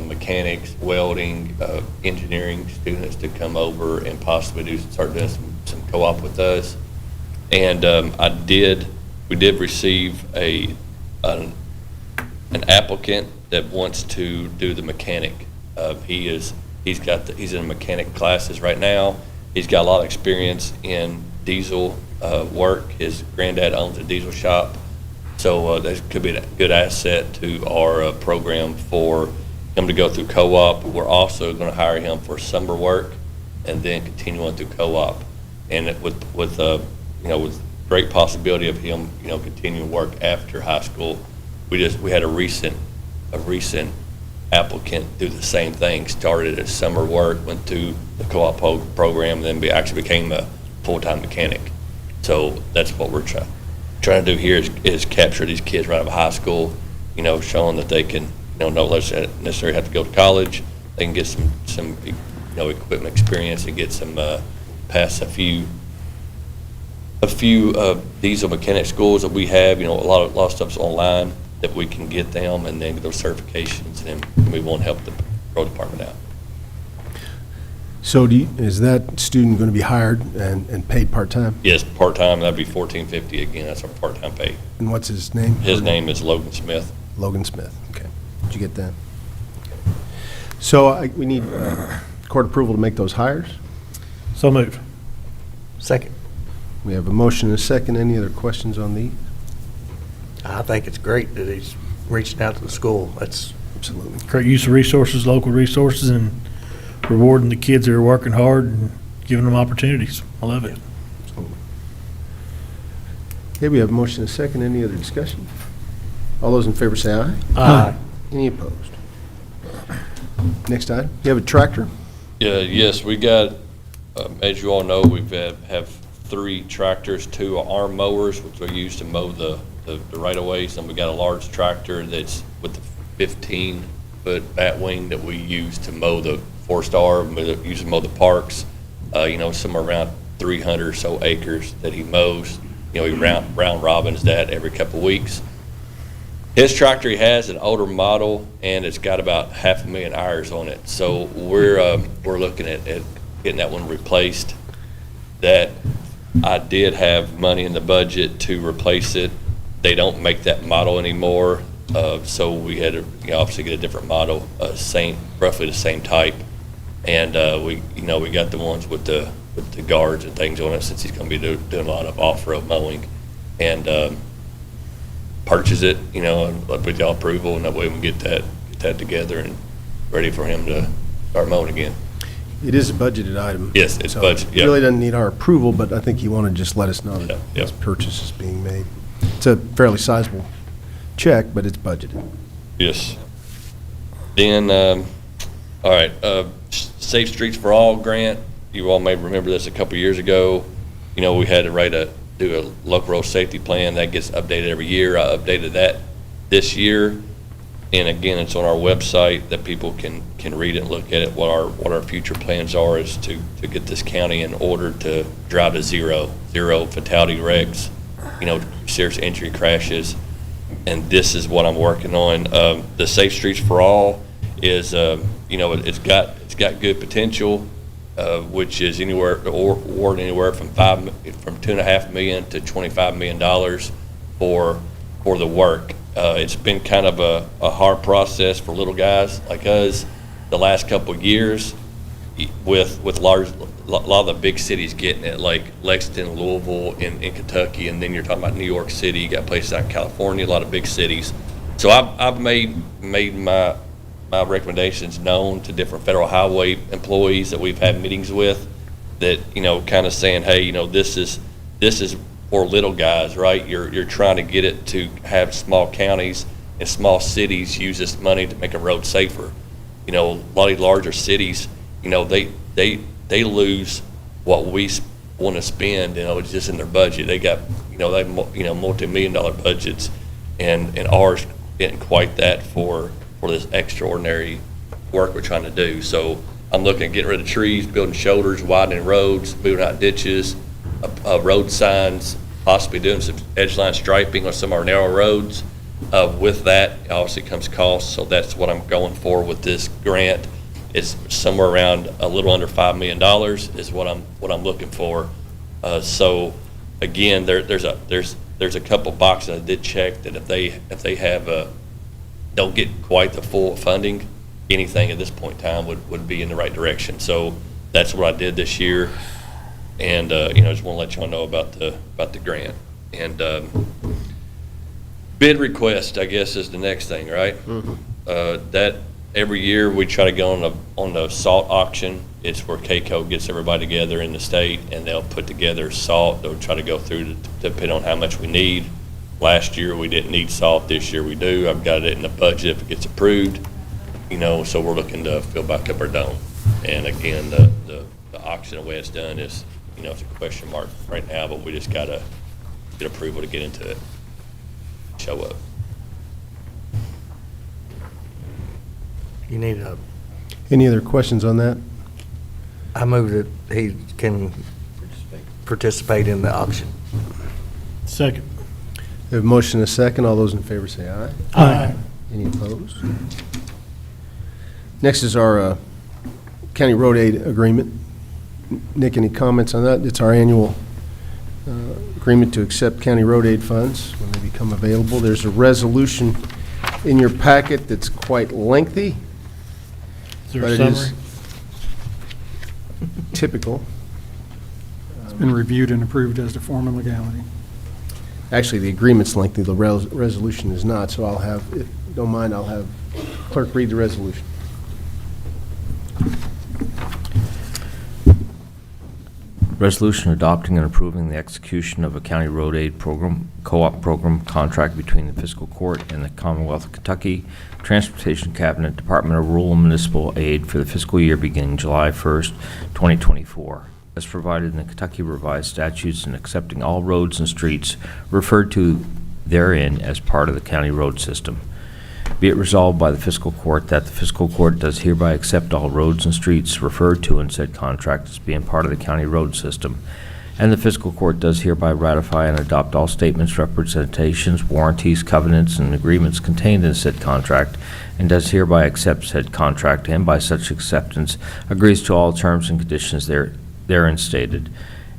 mechanics, welding, engineering students to come over and possibly start doing some co-op with us. And we did receive an applicant that wants to do the mechanic. He's in mechanic classes right now. He's got a lot of experience in diesel work. His granddad owns a diesel shop. So that could be a good asset to our program for him to go through co-op. We're also going to hire him for summer work and then continue on through co-op. And with great possibility of him, continuing work after high school. We had a recent applicant do the same thing, started as summer work, went through the co-op program, and then actually became a full-time mechanic. So that's what we're trying to do here is capture these kids right out of high school, showing that they can, not necessarily have to go to college. They can get some equipment experience and get some, pass a few diesel mechanic schools that we have, a lot of stuff's online that we can get them, and then get those certifications, and then we won't help the road department out. So is that student going to be hired and paid part-time? Yes, part-time, that'd be $14.50 again, that's our part-time pay. And what's his name? His name is Logan Smith. Logan Smith, okay. Did you get that? So we need court approval to make those hires. So moved. Second. We have a motion and a second. Any other questions on these? I think it's great that he's reaching out to the school. That's Absolutely. Great use of resources, local resources, and rewarding the kids that are working hard and giving them opportunities. I love it. Okay, we have a motion and a second. Any other discussion? All those in favor say aye. Aye. Any opposed? Next item. You have a tractor? Yes, we got, as you all know, we have 3 tractors, 2 arm mowers, which are used to mow the right-of-ways, and we got a large tractor that's with the 15-foot bat wing that we use to mow the 4-star, use to mow the parks, somewhere around 300 or so acres that he mows. He round robins that every couple of weeks. His tractor, he has an older model, and it's got about 500,000 hours on it. So we're looking at getting that one replaced. That I did have money in the budget to replace it. They don't make that model anymore, so we had to obviously get a different model, roughly the same type. And we got the ones with the guards and things on it, since he's going to be doing a lot of off-road mowing, and purchase it, with y'all approval, and that way we can get that together and ready for him to start mowing again. It is a budgeted item. Yes, it's so budget, It yeah. really doesn't need our approval, but I think you want to just let us know that Yeah. this purchase is being made. It's a fairly sizable check, but it's budgeted. Yes. Then, all right, Safe Streets for All grant, you all may remember this a couple years ago. We had to do a local road safety plan that gets updated every year. I updated that this year. And again, it's on our website that people can read it and look at it, what our future plans are is to get this county in order to drive to zero fatality wrecks, serious injury crashes. And this is what I'm working on. The Safe Streets for All is, it's got good potential, which is award anywhere from $2.5 million to $25 million for the work. It's been kind of a hard process for little guys like us the last couple of years, with a lot of the big cities getting it, like Lexington, Louisville, in Kentucky, and then you're talking about New York City. You got places out in California, a lot of big cities. So I've made my recommendations known to different federal highway employees that we've had meetings with, that kind of saying, hey, this is for little guys, right? You're trying to get it to have small counties and small cities use this money to make a road safer. A lot of larger cities, they lose what we want to spend. It's just in their budget. They got they multi-million-dollar budgets, and ours isn't quite that for this extraordinary work we're trying to do. So I'm looking at getting rid of trees, building shoulders, widening roads, moving out ditches, road signs, possibly doing some edge line striping on some of our narrow roads. With that, obviously comes cost, so that's what I'm going for with this grant. It's somewhere around a little under $5 million is what I'm looking for. So again, there's a couple boxes I did check that if they have don't get quite the full funding, anything at this point in time would be in the right direction. So that's what I did this year. And, just want to let y'all know about the grant. And bid request, I guess, is the next thing, right? Mm-hmm. That every year we try to go on the salt auction. It's where KCO gets everybody together in the state, and they'll put together salt. They'll try to go through to depend on how much we need. Last year we didn't need salt. This year we do. I've got it in the budget if it gets approved. So we're looking to fill back up our dome. And again, the auction, the way it's done is, it's a question mark right now, but we just got to get approval to get into it, show up. You need Any other questions on that? I move that he can participate in the auction. Second. We have a motion and a second. All those in favor say aye. Aye. Any opposed? Next is our county road aid agreement. Nick, any comments on that? It's our annual agreement to accept county road aid funds when they become available. There's a resolution in your packet that's quite lengthy, Is there but a it is summary? typical. It's been reviewed and approved as to form and legality. Actually, the agreement's lengthy, the resolution is not, so I'll have, if you don't mind, I'll have clerk read the resolution. Resolution adopting and approving the execution of a county road aid program, co-op program contract between the Fiscal Court and the Commonwealth of Kentucky Transportation Cabinet Department of Rural and Municipal Aid for the fiscal year beginning July 1st, 2024, as provided in the Kentucky Revised Statutes, and accepting all roads and streets referred to therein as part of the county road system. Be it resolved by the Fiscal Court that the Fiscal Court does hereby accept all roads and streets referred to in said contract as being part of the county road system, And the fiscal court does hereby ratify and adopt all statements, representations, warranties, covenants, and agreements contained in said contract, and does hereby accept said contract, and by such acceptance agrees to all terms and conditions therein stated.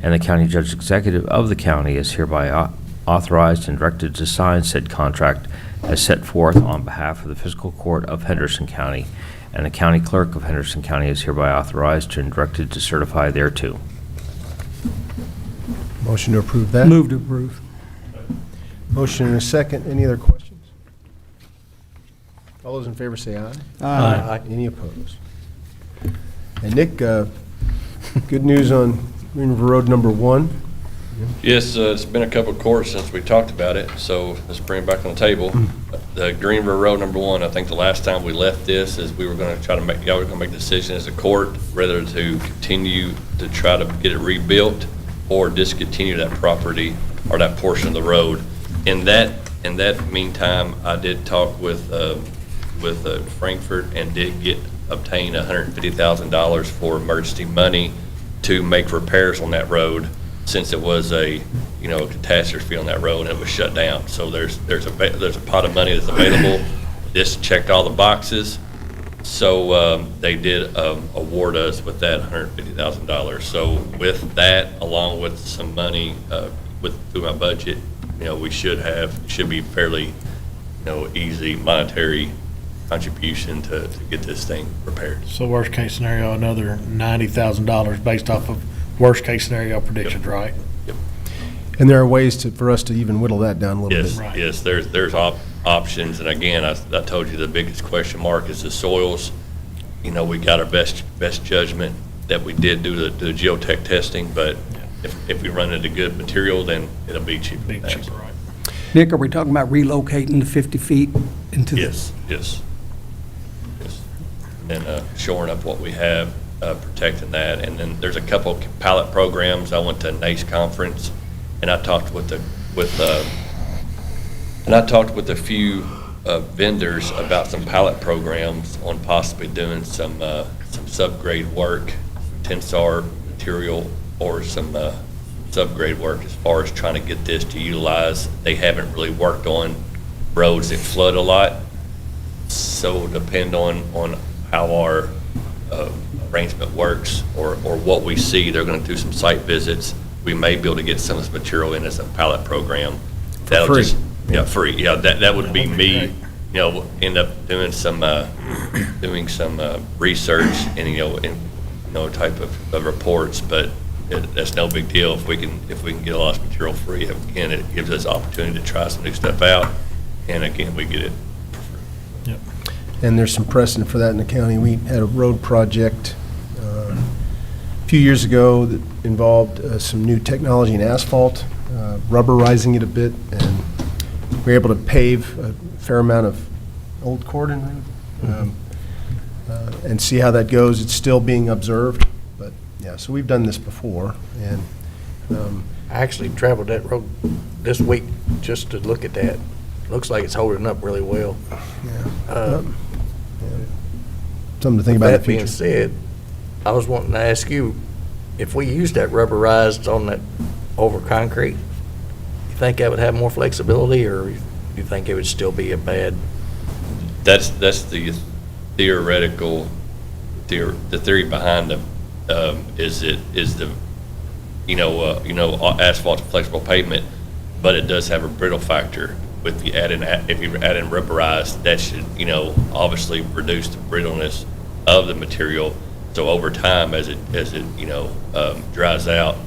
And the county judge executive of the county is hereby authorized and directed to sign said contract as set forth on behalf of the fiscal court of Henderson County, and the county clerk of Henderson County is hereby authorized and directed to certify thereto. Motion to approve that? Move to approve. Motion and a second. Any other questions? All those in favor say aye. Aye. Any opposed? And Nick, good news on Green River Road number 1. Yes, it's been a couple of courts since we talked about it, so let's bring it back on the table. The Green River Road number 1, I think the last time we left this is we were going to try to make, y'all were going to make a decision as a court whether to continue to try to get it rebuilt or discontinue that property or that portion of the road. In that meantime, I did talk with Frankfurt and did obtain $150,000 for emergency money to make repairs on that road, since it was a catastrophe on that road and it was shut down. So there's a pot of money that's available. This checked all the boxes. So they did award us with that $150,000. So with that, along with some money through my budget, we should be fairly easy monetary contribution to get this thing repaired. So worst case scenario, another $90,000 based off of worst case scenario predictions, right? Yep. And there are ways for us to even whittle that down a little Yes, bit. Right. yes, there's options, and again, I told you the biggest question mark is the soils. We got our best judgment that we did do the geotech testing, but if we run into good material, then it'll be cheaper. Be cheaper, right? Nick, are we talking about relocating the 50 feet into the? Yes. And shoring up what we have, protecting that, and then there's a couple of pilot programs. I went to a NACE conference, and I talked with a few vendors about some pilot programs on possibly doing some subgrade work, tensar material, or some subgrade work as far as trying to get this to utilize. They haven't really worked on roads that flood a lot, so depend on how our arrangement works or what we see. They're going to do some site visits. We may be able to get some of this material in as a pilot program. That'll free. Free. Yeah, that would be me. End up doing some research and type of reports, but that's no big deal if we can get a lot of material free. Again, it gives us opportunity to try some new stuff out, and again, we get it for free. Yep. And there's some precedent for that in the county. We had a road project a few years ago that involved some new technology in asphalt, rubberizing it a bit, and we were able to pave a fair amount of Old Cordon Road and see how that goes. It's still being observed, but yeah, so we've done this before. And I actually traveled that road this week just to look at that. Looks like it's holding up really well. something to think about in the That being future. said, I was wanting to ask you, if we used that rubberized on that over concrete, you think that would have more flexibility, or you think it would still be a bad? That's the theoretical, the theory behind them, is the asphalt flexible pavement, but it does have a brittle factor. If you add in rubberized, that should obviously reduce the brittleness of the material. So over time, as it dries out,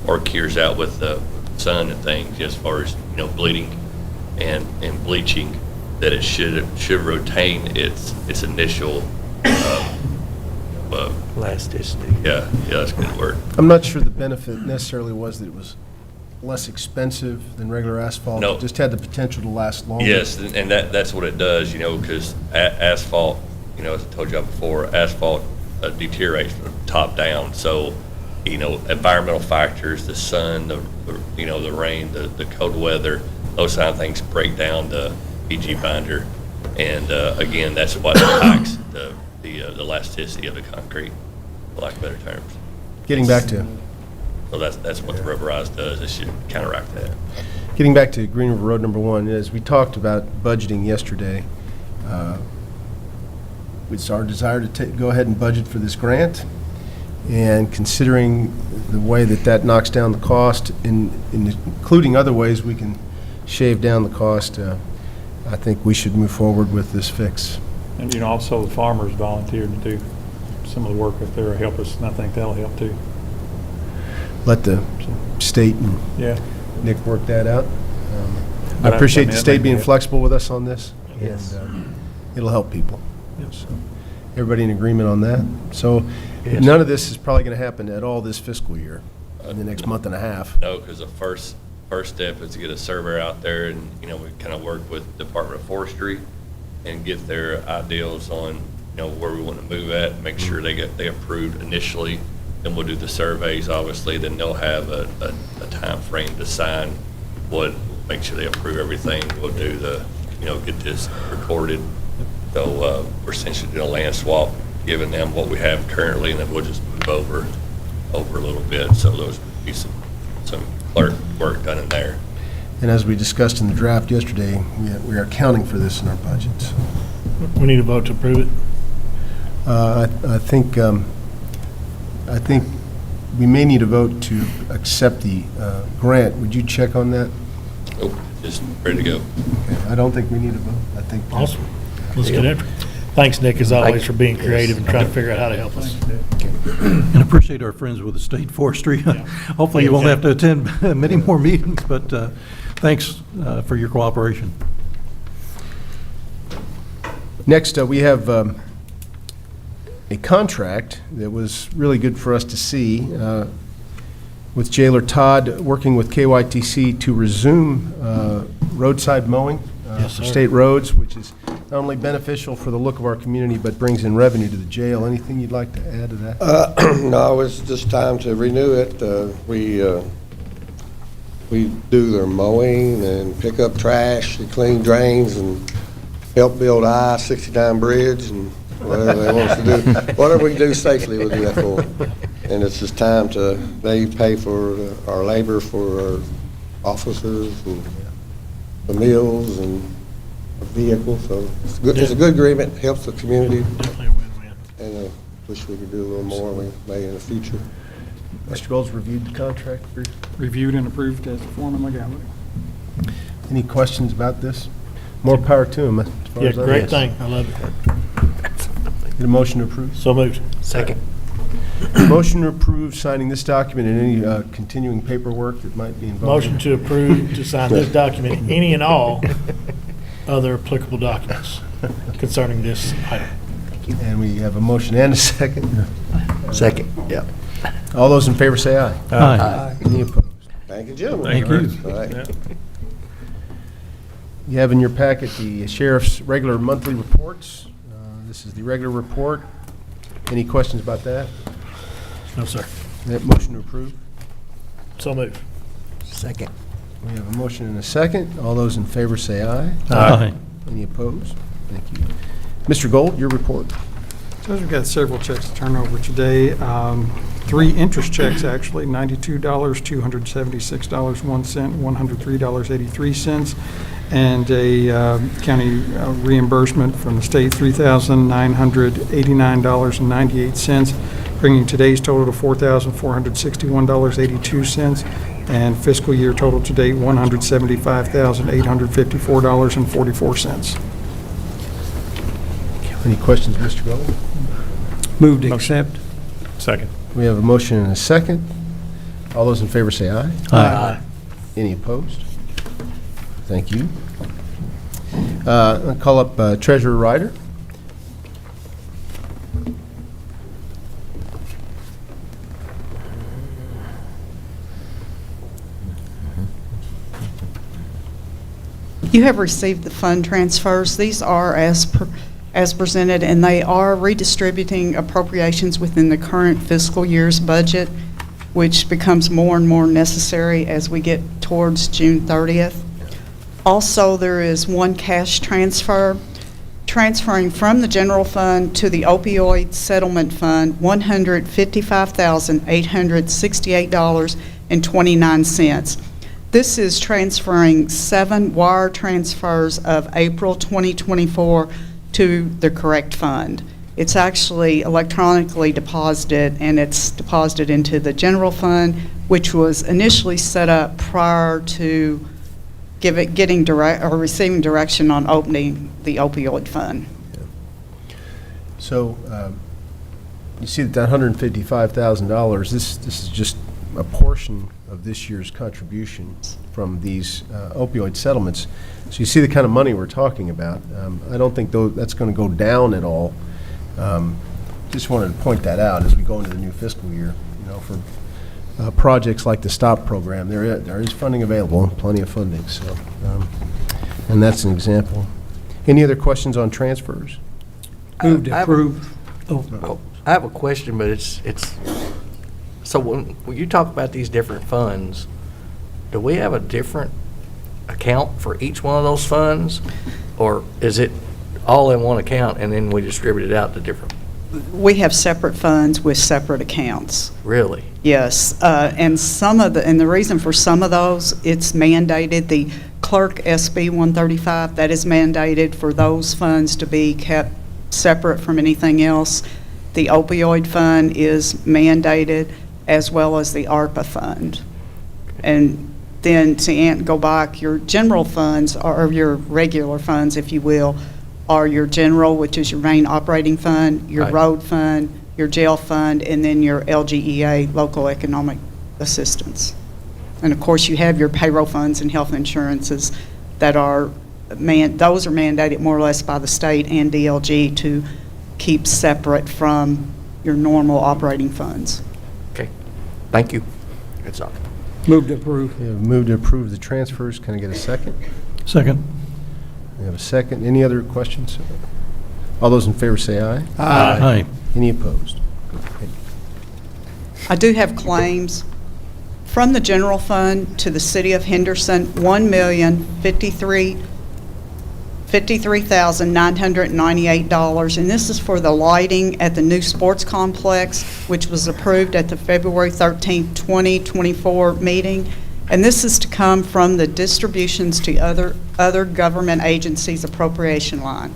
or cures out with the sun and things, as far as bleeding and bleaching, that it should retain its initial Elasticity. yeah, that's a good word. I'm not sure the benefit necessarily was that it was less expensive than regular asphalt. No. It just had the potential to last longer. Yes, and that's what it does, because asphalt, as I told you before, asphalt deteriorates from the top down. So, environmental factors, the sun, the rain, the cold weather, those kind of things break down the PG binder. And again, that's what impacts the elasticity of the concrete, for lack of better terms. Getting back to So that's what the rubberized does. It should counteract that. Getting back to Green River Road number 1, as we talked about budgeting yesterday, it's our desire to go ahead and budget for this grant. And considering the way that knocks down the cost, including other ways we can shave down the cost, I think we should move forward with this fix. And, also the farmers volunteered to do some of the work if they'll help us, and I think that'll help too. Let the state and Yeah. Nick work that out. I But appreciate I the mean, state I being think- flexible with us on this. Yes. And it'll help people. Yes. So, everybody in agreement on that? So Yes. none of this is probably going to happen at all this fiscal year, in the next month and a half. No, because the first step is to get a surveyor out there, and, we kind of work with Department of Forestry and get their ideals on, where we want to move at, make sure they approved initially. Then we'll do the surveys, obviously, then they'll have a time frame to sign what, make sure they approve everything. We'll do get this recorded. So we're essentially doing a land swap, giving them what we have currently, and then we'll just move over a little bit. So those would be some clerk work done in there. And as we discussed in the draft yesterday, we are accounting for this in our budgets. We need a vote to approve it. I think we may need a vote to accept the grant. Would you check on that? Nope, just ready to go. Okay, I don't think we need a vote. I think. Awesome. Let's get after it. Thanks, Nick, as always, for being creative and trying to figure out how to help us. And appreciate our friends with the state forestry. Hopefully you won't have to attend many more meetings, but thanks for your cooperation. Next, we have a contract that was really good for us to see with Jailer Todd working with KYTC to resume roadside mowing for state roads, which is not only beneficial for the look of our community, but brings in revenue to the jail. Anything you'd like to add to that? No, it's just time to renew it. We do their mowing and pick up trash, and clean drains, and help build I-69 bridge, and whatever they want us to do. Whatever we can do safely, we'll do that for them. And it's just time they pay for our labor for our officers and the meals and the vehicles, so it's good. It's a good agreement, helps the community. Definitely a win-win. And wish we could do a little more, we may in the future. Mr. Gold's reviewed the contract. Reviewed and approved as a form of legality. Any questions about this? More power to him. As far Yeah, as I great know. thing. I love it. Get a motion to approve. So moved. Second. Motion to approve signing this document and any continuing paperwork that might be involved. Motion to approve to sign this document, any and all other applicable documents concerning this item. And we have a motion and a second. Second, yeah. All those in favor say aye. Aye. Any opposed? Thank you, gentlemen. Thank you. All right. You have in your packet the sheriff's regular monthly reports. This is the regular report. Any questions about that? No, sir. That motion to approve? So moved. Second. We have a motion and a second. All those in favor say aye. Aye. Any opposed? Thank you. Mr. Gold, your report. Judge, we've got several checks to turn over today. 3 interest checks, actually, $92, $276.01, $103.83, and a county reimbursement from the state, $3,989.98, bringing today's total to $4,461.82, and fiscal year total to date, $175,854.44. Any questions, Mr. Gold? Move to accept. Second. We have a motion and a second. All those in favor say aye. Aye. Any opposed? Thank you. I'll call up Treasurer Ryder. You have received the fund transfers. These are as presented, and they are redistributing appropriations within the current fiscal year's budget, which becomes more and more necessary as we get towards June 30th. Also, there is one cash transfer transferring from the general fund to the opioid settlement fund $155,868.29. This is transferring 7 wire transfers of April 2024 to the correct fund. It's actually electronically deposited, and it's deposited into the general fund, which was initially set up prior to receiving direction on opening the opioid fund. So you see that $155,000, this is just a portion of this year's contributions from these opioid settlements. So you see the kind of money we're talking about. I don't think that's going to go down at all. Just wanted to point that out as we go into the new fiscal year. For projects like the STOP program, there is funding available, plenty of funding. So, and that's an example. Any other questions on transfers? Move to approve. I have a question, but it's so when you talk about these different funds, do we have a different account for each one of those funds? Or is it all in one account and then we distribute it out to different? We have separate funds with separate accounts. Really? Yes, and the reason for some of those, it's mandated, the clerk SB 135, that is mandated for those funds to be kept separate from anything else. The opioid fund is mandated, as well as the ARPA fund. And then to go back, your general funds, or your regular funds, if you will, are your general, which is your main operating fund, your Right. road fund, your jail fund, and then your LGEA, local economic assistance. And of course, you have your payroll funds and health insurances that are, those are mandated more or less by the state and DLG to keep separate from your normal operating funds. Okay, thank you. That's all. Move to approve. We have moved to approve the transfers. Can I get a second? Second. We have a second. Any other questions? All those in favor say aye. Aye. Any opposed? Okay. I do have claims from the general fund to the city of Henderson, $1,053,998, and this is for the lighting at the new sports complex, which was approved at the February 13th, 2024 meeting. And this is to come from the distributions to other government agencies appropriation line.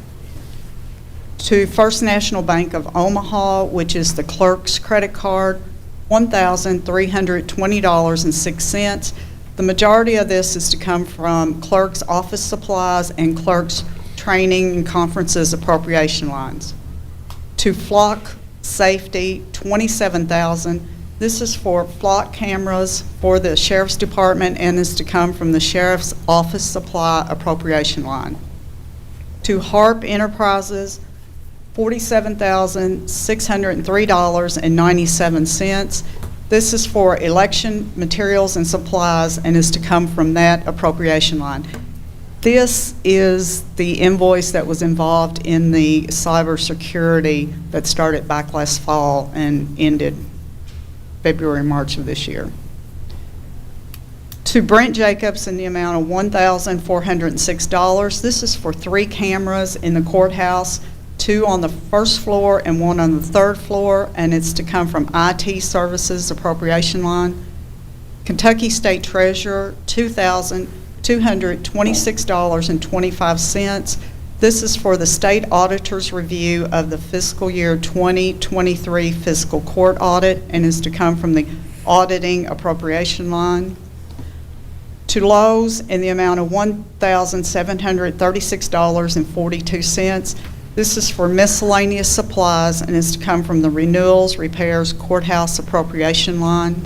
To First National Bank of Omaha, which is the clerk's credit card, $1,320.06. The majority of this is to come from clerk's office supplies and clerk's training and conferences appropriation lines. To Flock Safety, $27,000. This is for flock cameras for the sheriff's department and is to come from the sheriff's office supply appropriation line. To Harp Enterprises, $47,603.97. This is for election materials and supplies and is to come from that appropriation line. This is the invoice that was involved in the cybersecurity that started back last fall and ended February, March of this year. To Brent Jacobs in the amount of $1,406. This is for 3 cameras in the courthouse, 2 on the first floor and 1 on the third floor, and it's to come from IT services appropriation line. Kentucky State Treasurer, $2,226.25. This is for the state auditor's review of the fiscal year 2023 fiscal court audit and is to come from the auditing appropriation line. To Lowe's in the amount of $1,736.42. This is for miscellaneous supplies and is to come from the renewals, repairs, courthouse appropriation line.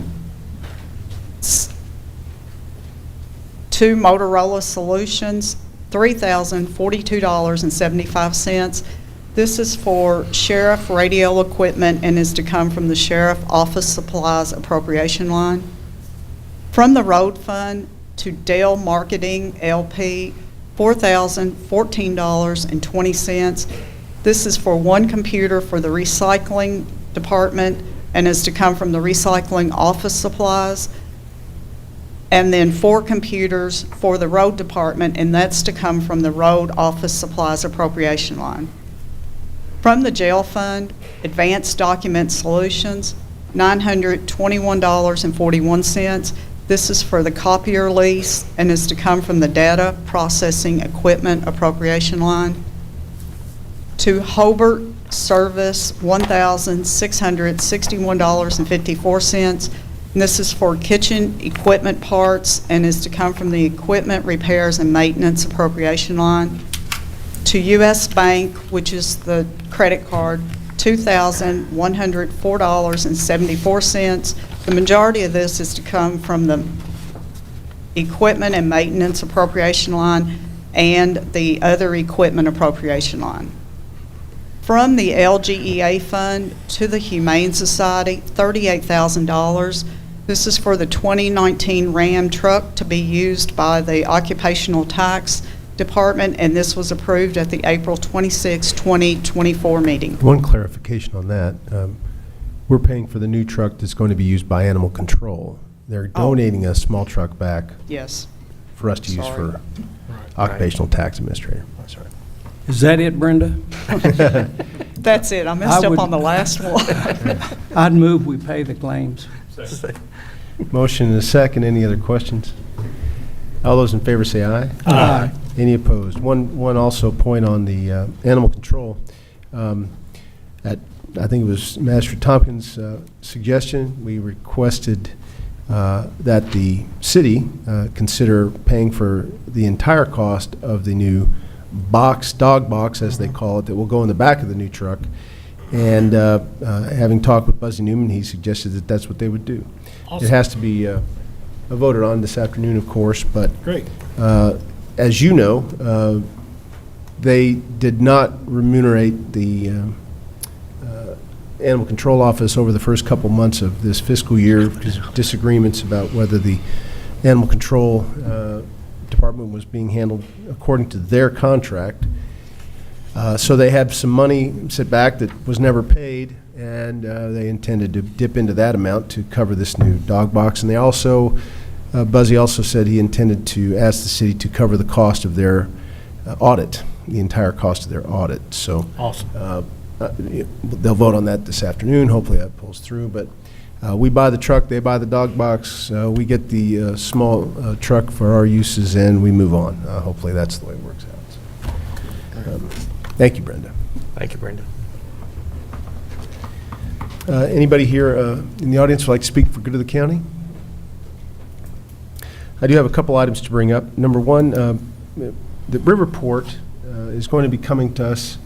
To Motorola Solutions, $3,042.75. This is for sheriff radio equipment and is to come from the sheriff office supplies appropriation line. From the road fund to Dell Marketing LP, $4,014.20. This is for 1 computer for the recycling department and is to come from the recycling office supplies. and then 4 computers for the road department, and that's to come from the road office supplies appropriation line. From the jail fund, advanced document solutions, $921.41. This is for the copier lease and is to come from the data processing equipment appropriation line. To Hobart Service, $1,661.54. And this is for kitchen equipment parts and is to come from the equipment repairs and maintenance appropriation line. To U.S. Bank, which is the credit card, $2,104.74. The majority of this is to come from the equipment and maintenance appropriation line and the other equipment appropriation line. From the LGEA fund to the Humane Society, $38,000. This is for the 2019 Ram truck to be used by the Occupational Tax Department, and this was approved at the April 26, 2024 meeting. One clarification on that. We're paying for the new truck that's going to be used by animal control. They're donating a small truck back Yes. for us to use for occupational tax administrator. Sorry. Is that it, Brenda? That's it. I messed I up would- on the last one. I'd move we pay the claims. Motion and a second. Any other questions? All those in favor say aye. Aye. Any opposed? One also point on the animal control. I think it was Master Tompkins' suggestion, we requested that the city consider paying for the entire cost of the new dog box, as they call it, that will go in the back of the new truck. And having talked with Buzzy Newman, he suggested that that's what they would do. It has to be voted on this afternoon, of course, but Great. as you know, they did not remunerate the Animal Control Office over the first couple months of this fiscal year because of disagreements about whether the Animal Control Department was being handled according to their contract. So they had some money set back that was never paid, and they intended to dip into that amount to cover this new dog box. And they also, Buzzy also said he intended to ask the city to cover the cost of their audit, the entire cost of their audit. So Awesome. they'll vote on that this afternoon. Hopefully that pulls through. But we buy the truck, they buy the dog box. We get the small truck for our uses, and we move on. Hopefully that's the way it works out. Thank you, Brenda. Thank you, Brenda. Anybody here in the audience would like to speak for good of the county? I do have a couple items to bring up. Number one, the Riverport is going to be coming to us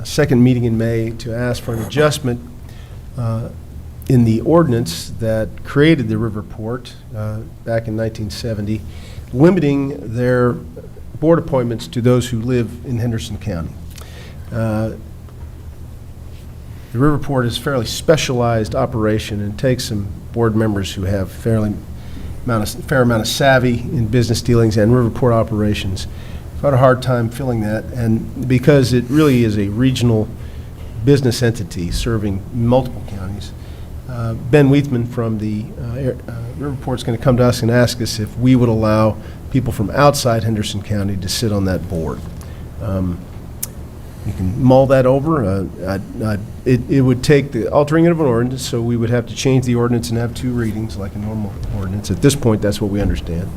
second meeting in May to ask for an adjustment in the ordinance that created the Riverport back in 1970, limiting their board appointments to those who live in Henderson County. The Riverport is a fairly specialized operation and takes some board members who have fair amount of savvy in business dealings and Riverport operations. I've had a hard time filling that, and because it really is a regional business entity serving multiple counties, Ben Weithman from the Riverport's going to come to us and ask us if we would allow people from outside Henderson County to sit on that board. You can mull that over. It would take the altering of an ordinance, so we would have to change the ordinance and have two readings like a normal ordinance. At this point, that's what we understand.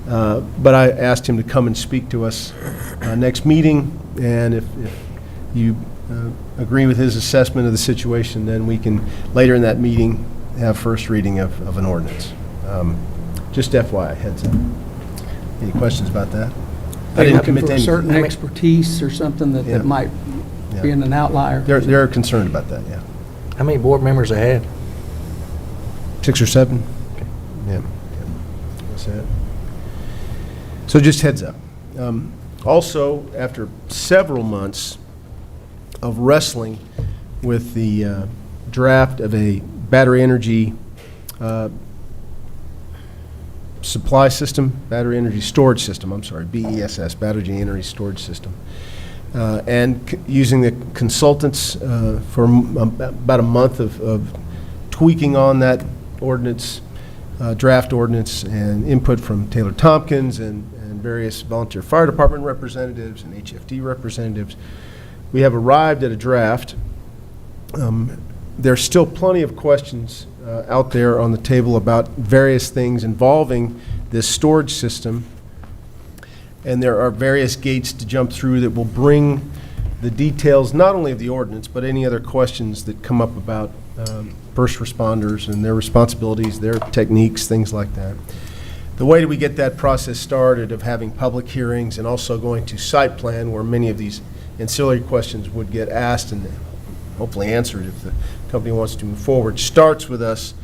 But I asked him to come and speak to us next meeting, and if you agree with his assessment of the situation, then we can, later in that meeting, have first reading of an ordinance. Just FYI, heads up. Any questions about that? I They didn't looking commit for to a anything. certain expertise or something Yeah. that might be Yeah. an outlier? They're concerned about that, yeah. How many board members they had? 6 or 7? Yeah. That's it. So just heads up. Also, after several months of wrestling with the draft of a battery energy supply system, battery energy storage system, I'm sorry, BESS, battery energy storage system, and using the consultants for about a month of tweaking on that ordinance, draft ordinance and input from Taylor Tompkins and various volunteer fire department representatives and HFD representatives, we have arrived at a draft. There's still plenty of questions out there on the table about various things involving this storage system, and there are various gates to jump through that will bring the details not only of the ordinance, but any other questions that come up about first responders and their responsibilities, their techniques, things like that. The way that we get that process started of having public hearings and also going to site plan where many of these ancillary questions would get asked and hopefully answered if the company wants to move forward, starts with us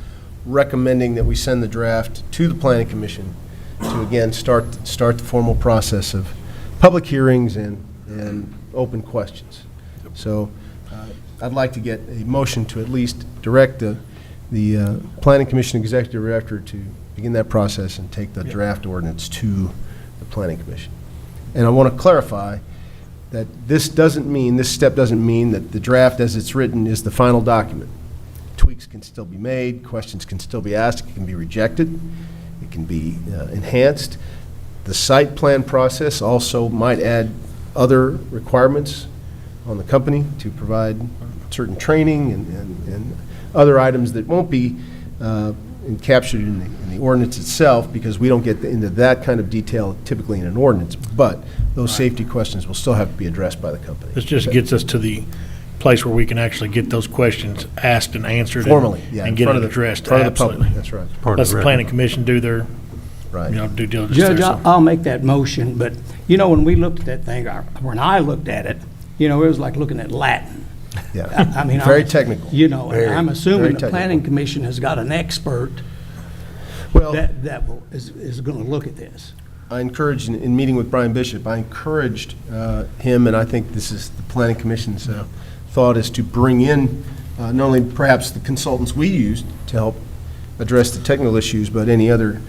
recommending that we send the draft to the Planning Commission to again start the formal process of public hearings and open questions. So I'd like to get a motion to at least direct the Planning Commission Executive Director to begin that process and take the draft ordinance to the Planning Commission. And I want to clarify that this step doesn't mean that the draft as it's written is the final document. Tweaks can still be made, questions can still be asked, it can be rejected, it can be enhanced. The site plan process also might add other requirements on the company to provide certain training and other items that won't be captured in the ordinance itself, because we don't get into that kind of detail typically in an ordinance, but those safety questions will still have to be addressed by the company. This just gets us to the place where we can actually get those questions asked and answered. Formally, yeah. And get it addressed. In front of the Absolutely. public, that's right. Let the planning commission do their, Right. due diligence there. Judge, so. I'll make that motion, but, when we looked at that thing, when I looked at it, it was like looking at Latin. Yeah. I mean, Very technical. And I'm assuming very the technical. planning commission has got an expert Well, that is going to look at this. I encouraged, in meeting with Brian Bishop, I encouraged him, and I think this is the Planning Commission's thought, is to bring in not only perhaps the consultants we used to help address the technical issues, but any other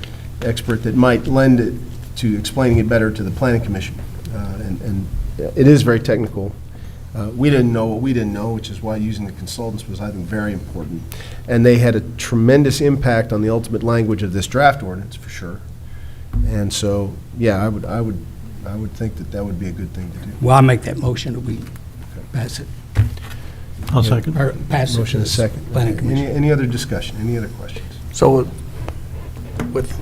expert that might lend it to explaining it better to the Planning Commission. And it is very technical. We didn't know what we didn't know, which is why using the consultants was, I think, very important. And they had a tremendous impact on the ultimate language of this draft ordinance, for sure. And so, yeah, I would think that would be a good thing to do. Well, I make that motion that we pass it. I'll second. Or pass it Motion to is the second. planning commission. Any other discussion? Any other questions? So with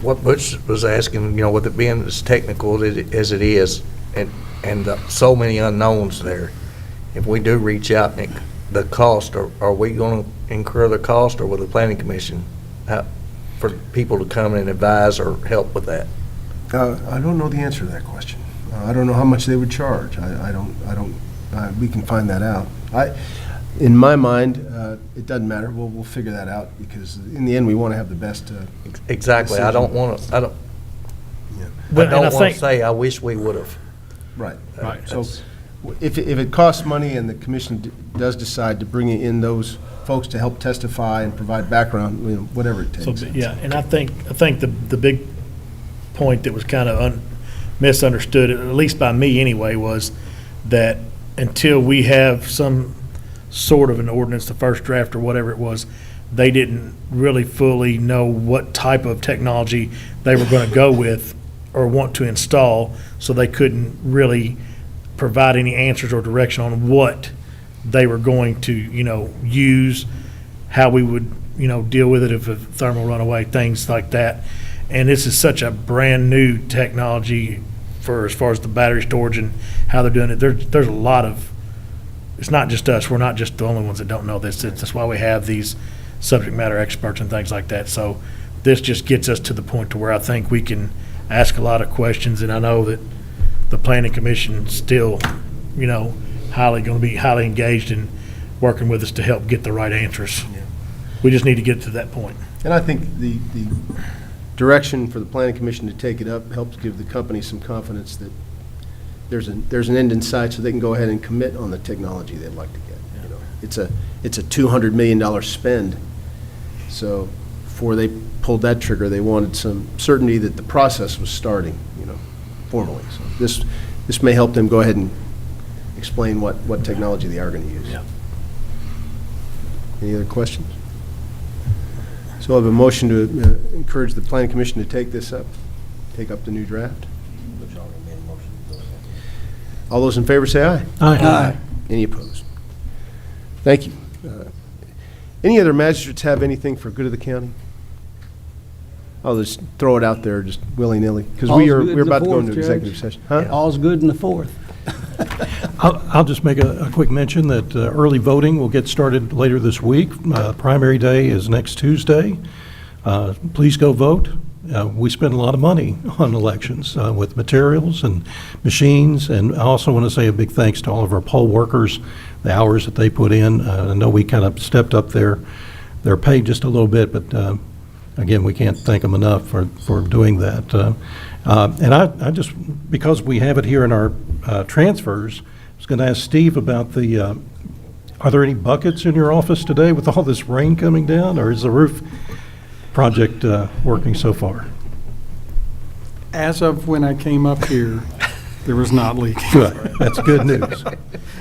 what Butch was asking, with it being as technical as it is, and so many unknowns there, if we do reach out, the cost, are we going to incur the cost, or will the planning commission for people to come and advise or help with that? I don't know the answer to that question. I don't know how much they would charge. We can find that out. In my mind, it doesn't matter. We'll figure that out, because in the end, we want to have the best. Exactly. I don't want to. I don't Well, and I want think- to say I wish we would have. Right. Right. So if it costs money and the commission does decide to bring in those folks to help testify and provide background, whatever it So, takes. yeah, and I think the big point that was kind of misunderstood, at least by me anyway, was that until we have some sort of an ordinance, the first draft or whatever it was, they didn't really fully know what type of technology they were going to go with or want to install, so they couldn't really provide any answers or direction on what they were going to, use, how we would, deal with it if a thermal runaway, things like that. And this is such a brand-new technology for as far as the battery storage and how they're doing it. There's a lot of, it's not just us, we're not just the only ones that don't know this. That's why we have these subject matter experts and things like that. So this just gets us to the point to where I think we can ask a lot of questions, and I know that the planning commission's still, going to be highly engaged in working with us to help get the right answers. Yeah. We just need to get to that point. And I think the direction for the planning commission to take it up helps give the company some confidence that there's an end in sight, so they can go ahead and commit on the technology they'd like to get. It's a $200 million spend. So before they pulled that trigger, they wanted some certainty that the process was starting, formally. So this may help them go ahead and explain what technology they are going to use. Yeah. Any other questions? So I'll have a motion to encourage the planning commission to take this up, take up the new draft. All those in favor say aye. Aye. Any opposed? Thank you. Any other magistrates have anything for good of the county? I'll just throw it out there, just willy-nilly, because All's good we're in the about to go fourth, into Judge. executive session. Huh? All's good in the fourth. I'll just make a quick mention that early voting will get started later this week. Primary day is next Tuesday. Please go vote. We spend a lot of money on elections with materials and machines, and I also want to say a big thanks to all of our poll workers, the hours that they put in. I know we kind of stepped up their pay just a little bit, but again, we can't thank them enough for doing that. And I just, because we have it here in our transfers, I was going to ask Steve about are there any buckets in your office today with all this rain coming down, or is the roof project working so far? As of when I came up here, there was not leaking. Good. That's good news.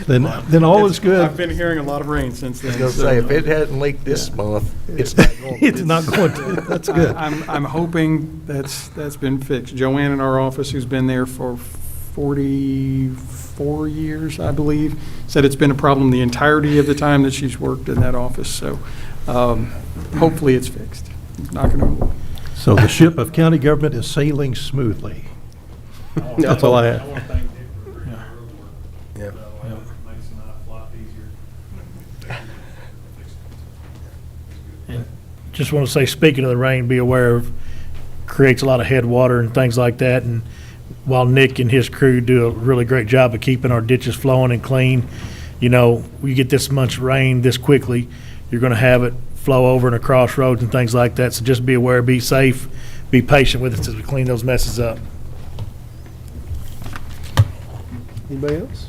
Then all is good. I've been hearing a lot of rain since I was then. gonna say, if it hadn't leaked this month, it's not going. It's not going to. That's good. I'm hoping that's been fixed. Joanne in our office, who's been there for 44 years, I believe, said it's been a problem the entirety of the time that she's worked in that office. So hopefully it's fixed. Knocking on wood. So the ship of county government is sailing smoothly. That's all I have. want to thank Dick for doing the road work. Yeah. It makes it a lot easier. And just want to say, speaking of the rain, be aware of, creates a lot of headwater and things like that. And while Nick and his crew do a really great job of keeping our ditches flowing and clean, you know, we get this much rain this quickly, you're going to have it flow over and across roads and things like that. So just be aware, be safe, be patient with us as we clean those messes up. Anybody else?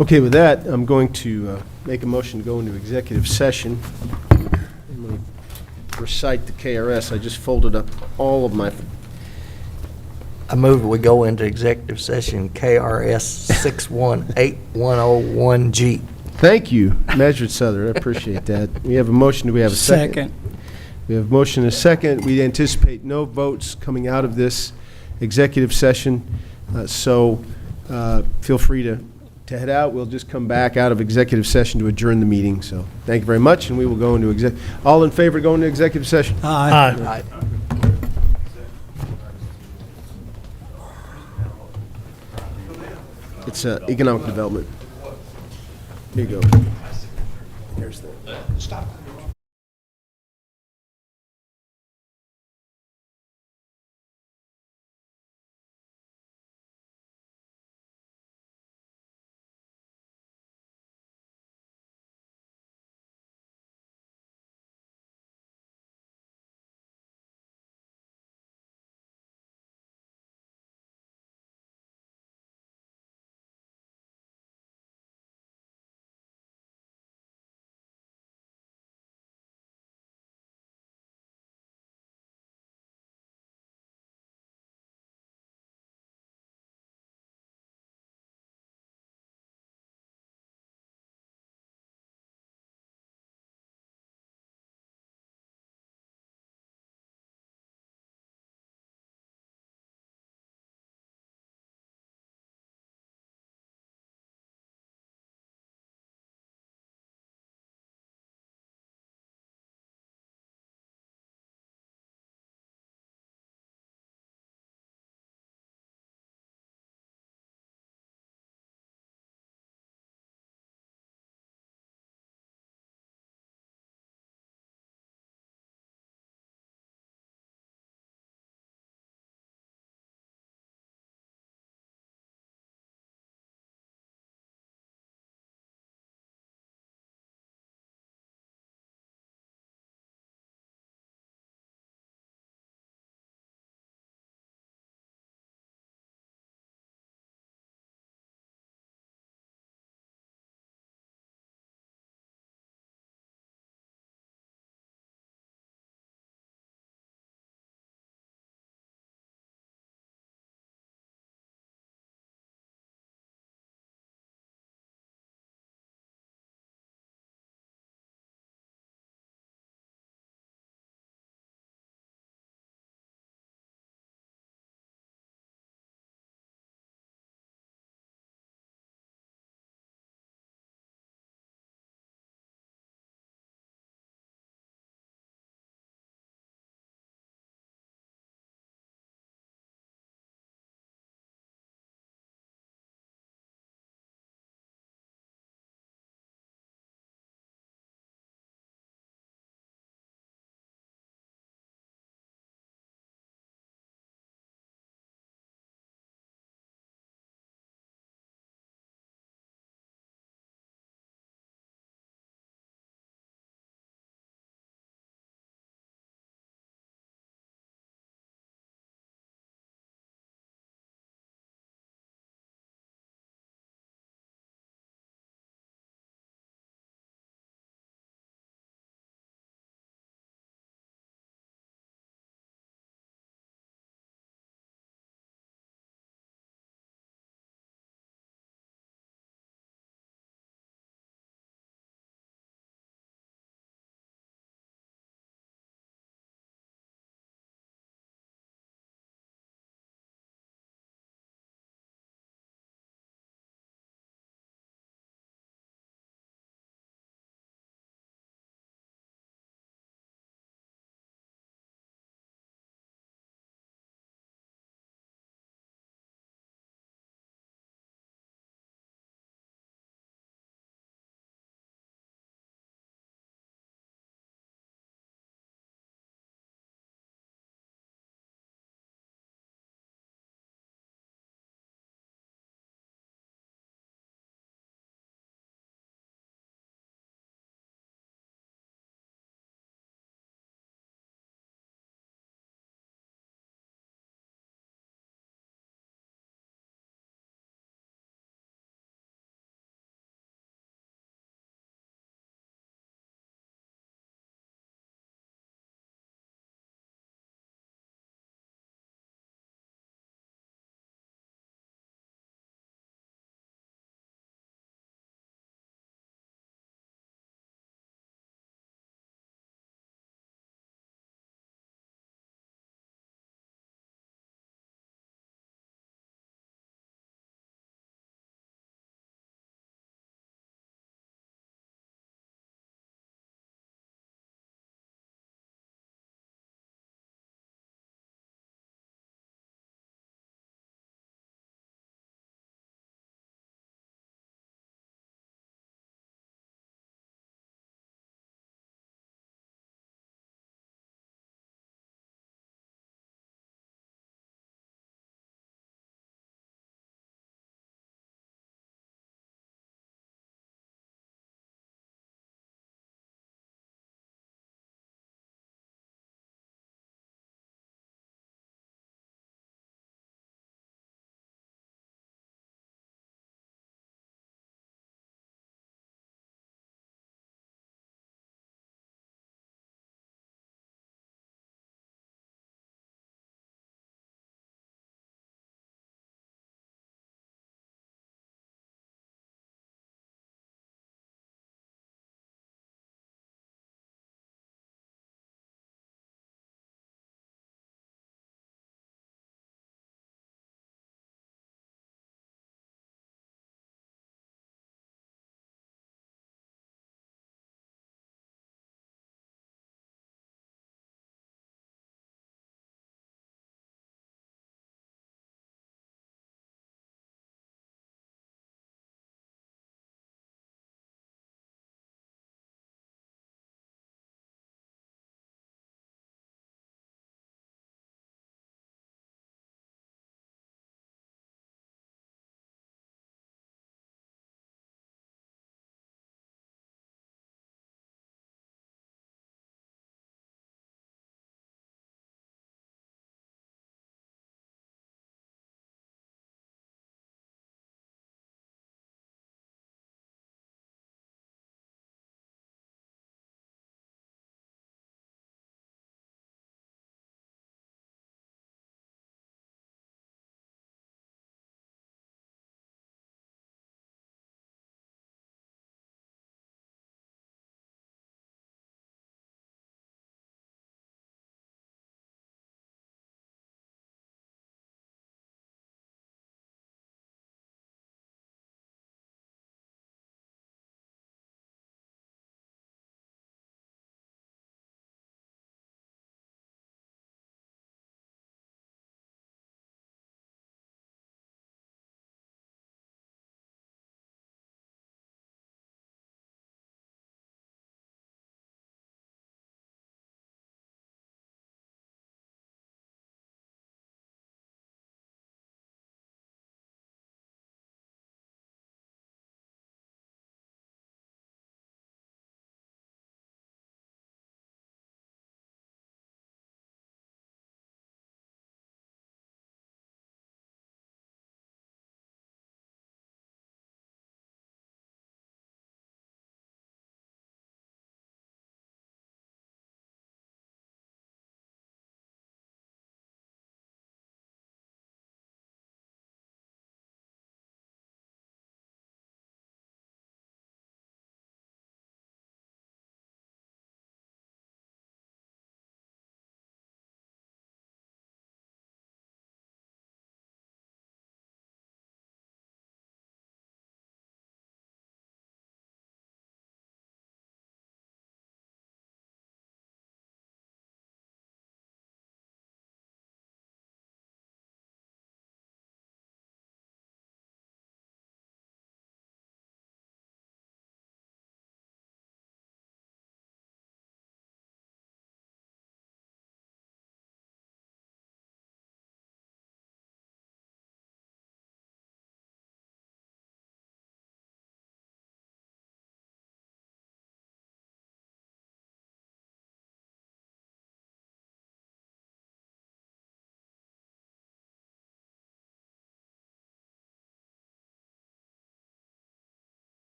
Okay, with that, I'm going to make a motion to go into executive session. I'm going to recite the KRS. I just folded up all of my... I move we go into executive session KRS 618101G. Thank you, Magistrate Souther. I appreciate that. We have a motion. Do we have a second? We have a motion and a second. We anticipate no votes coming out of this executive session. So feel free to head out. We'll just come back out of executive session to adjourn the meeting. So thank you very much, and we will go into all in favor of going into executive session? Aye. Aye. It's economic development. Here you go. Here's the... Stop.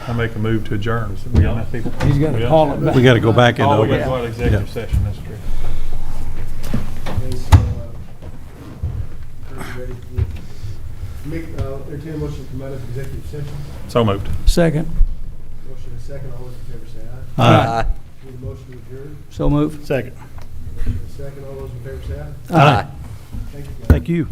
I make a move to adjourn. So we got enough people? He's got to call it back. We got to go back into. Oh, we got to go out of executive session, that's true. Entertain a motion to come out of executive session. So moved. Second. Motion and second, all those in favor say aye. Aye. Need a motion to adjourn. So move. Second. Motion and second, all those in favor say aye. Aye. Thank you, guys. Thank you.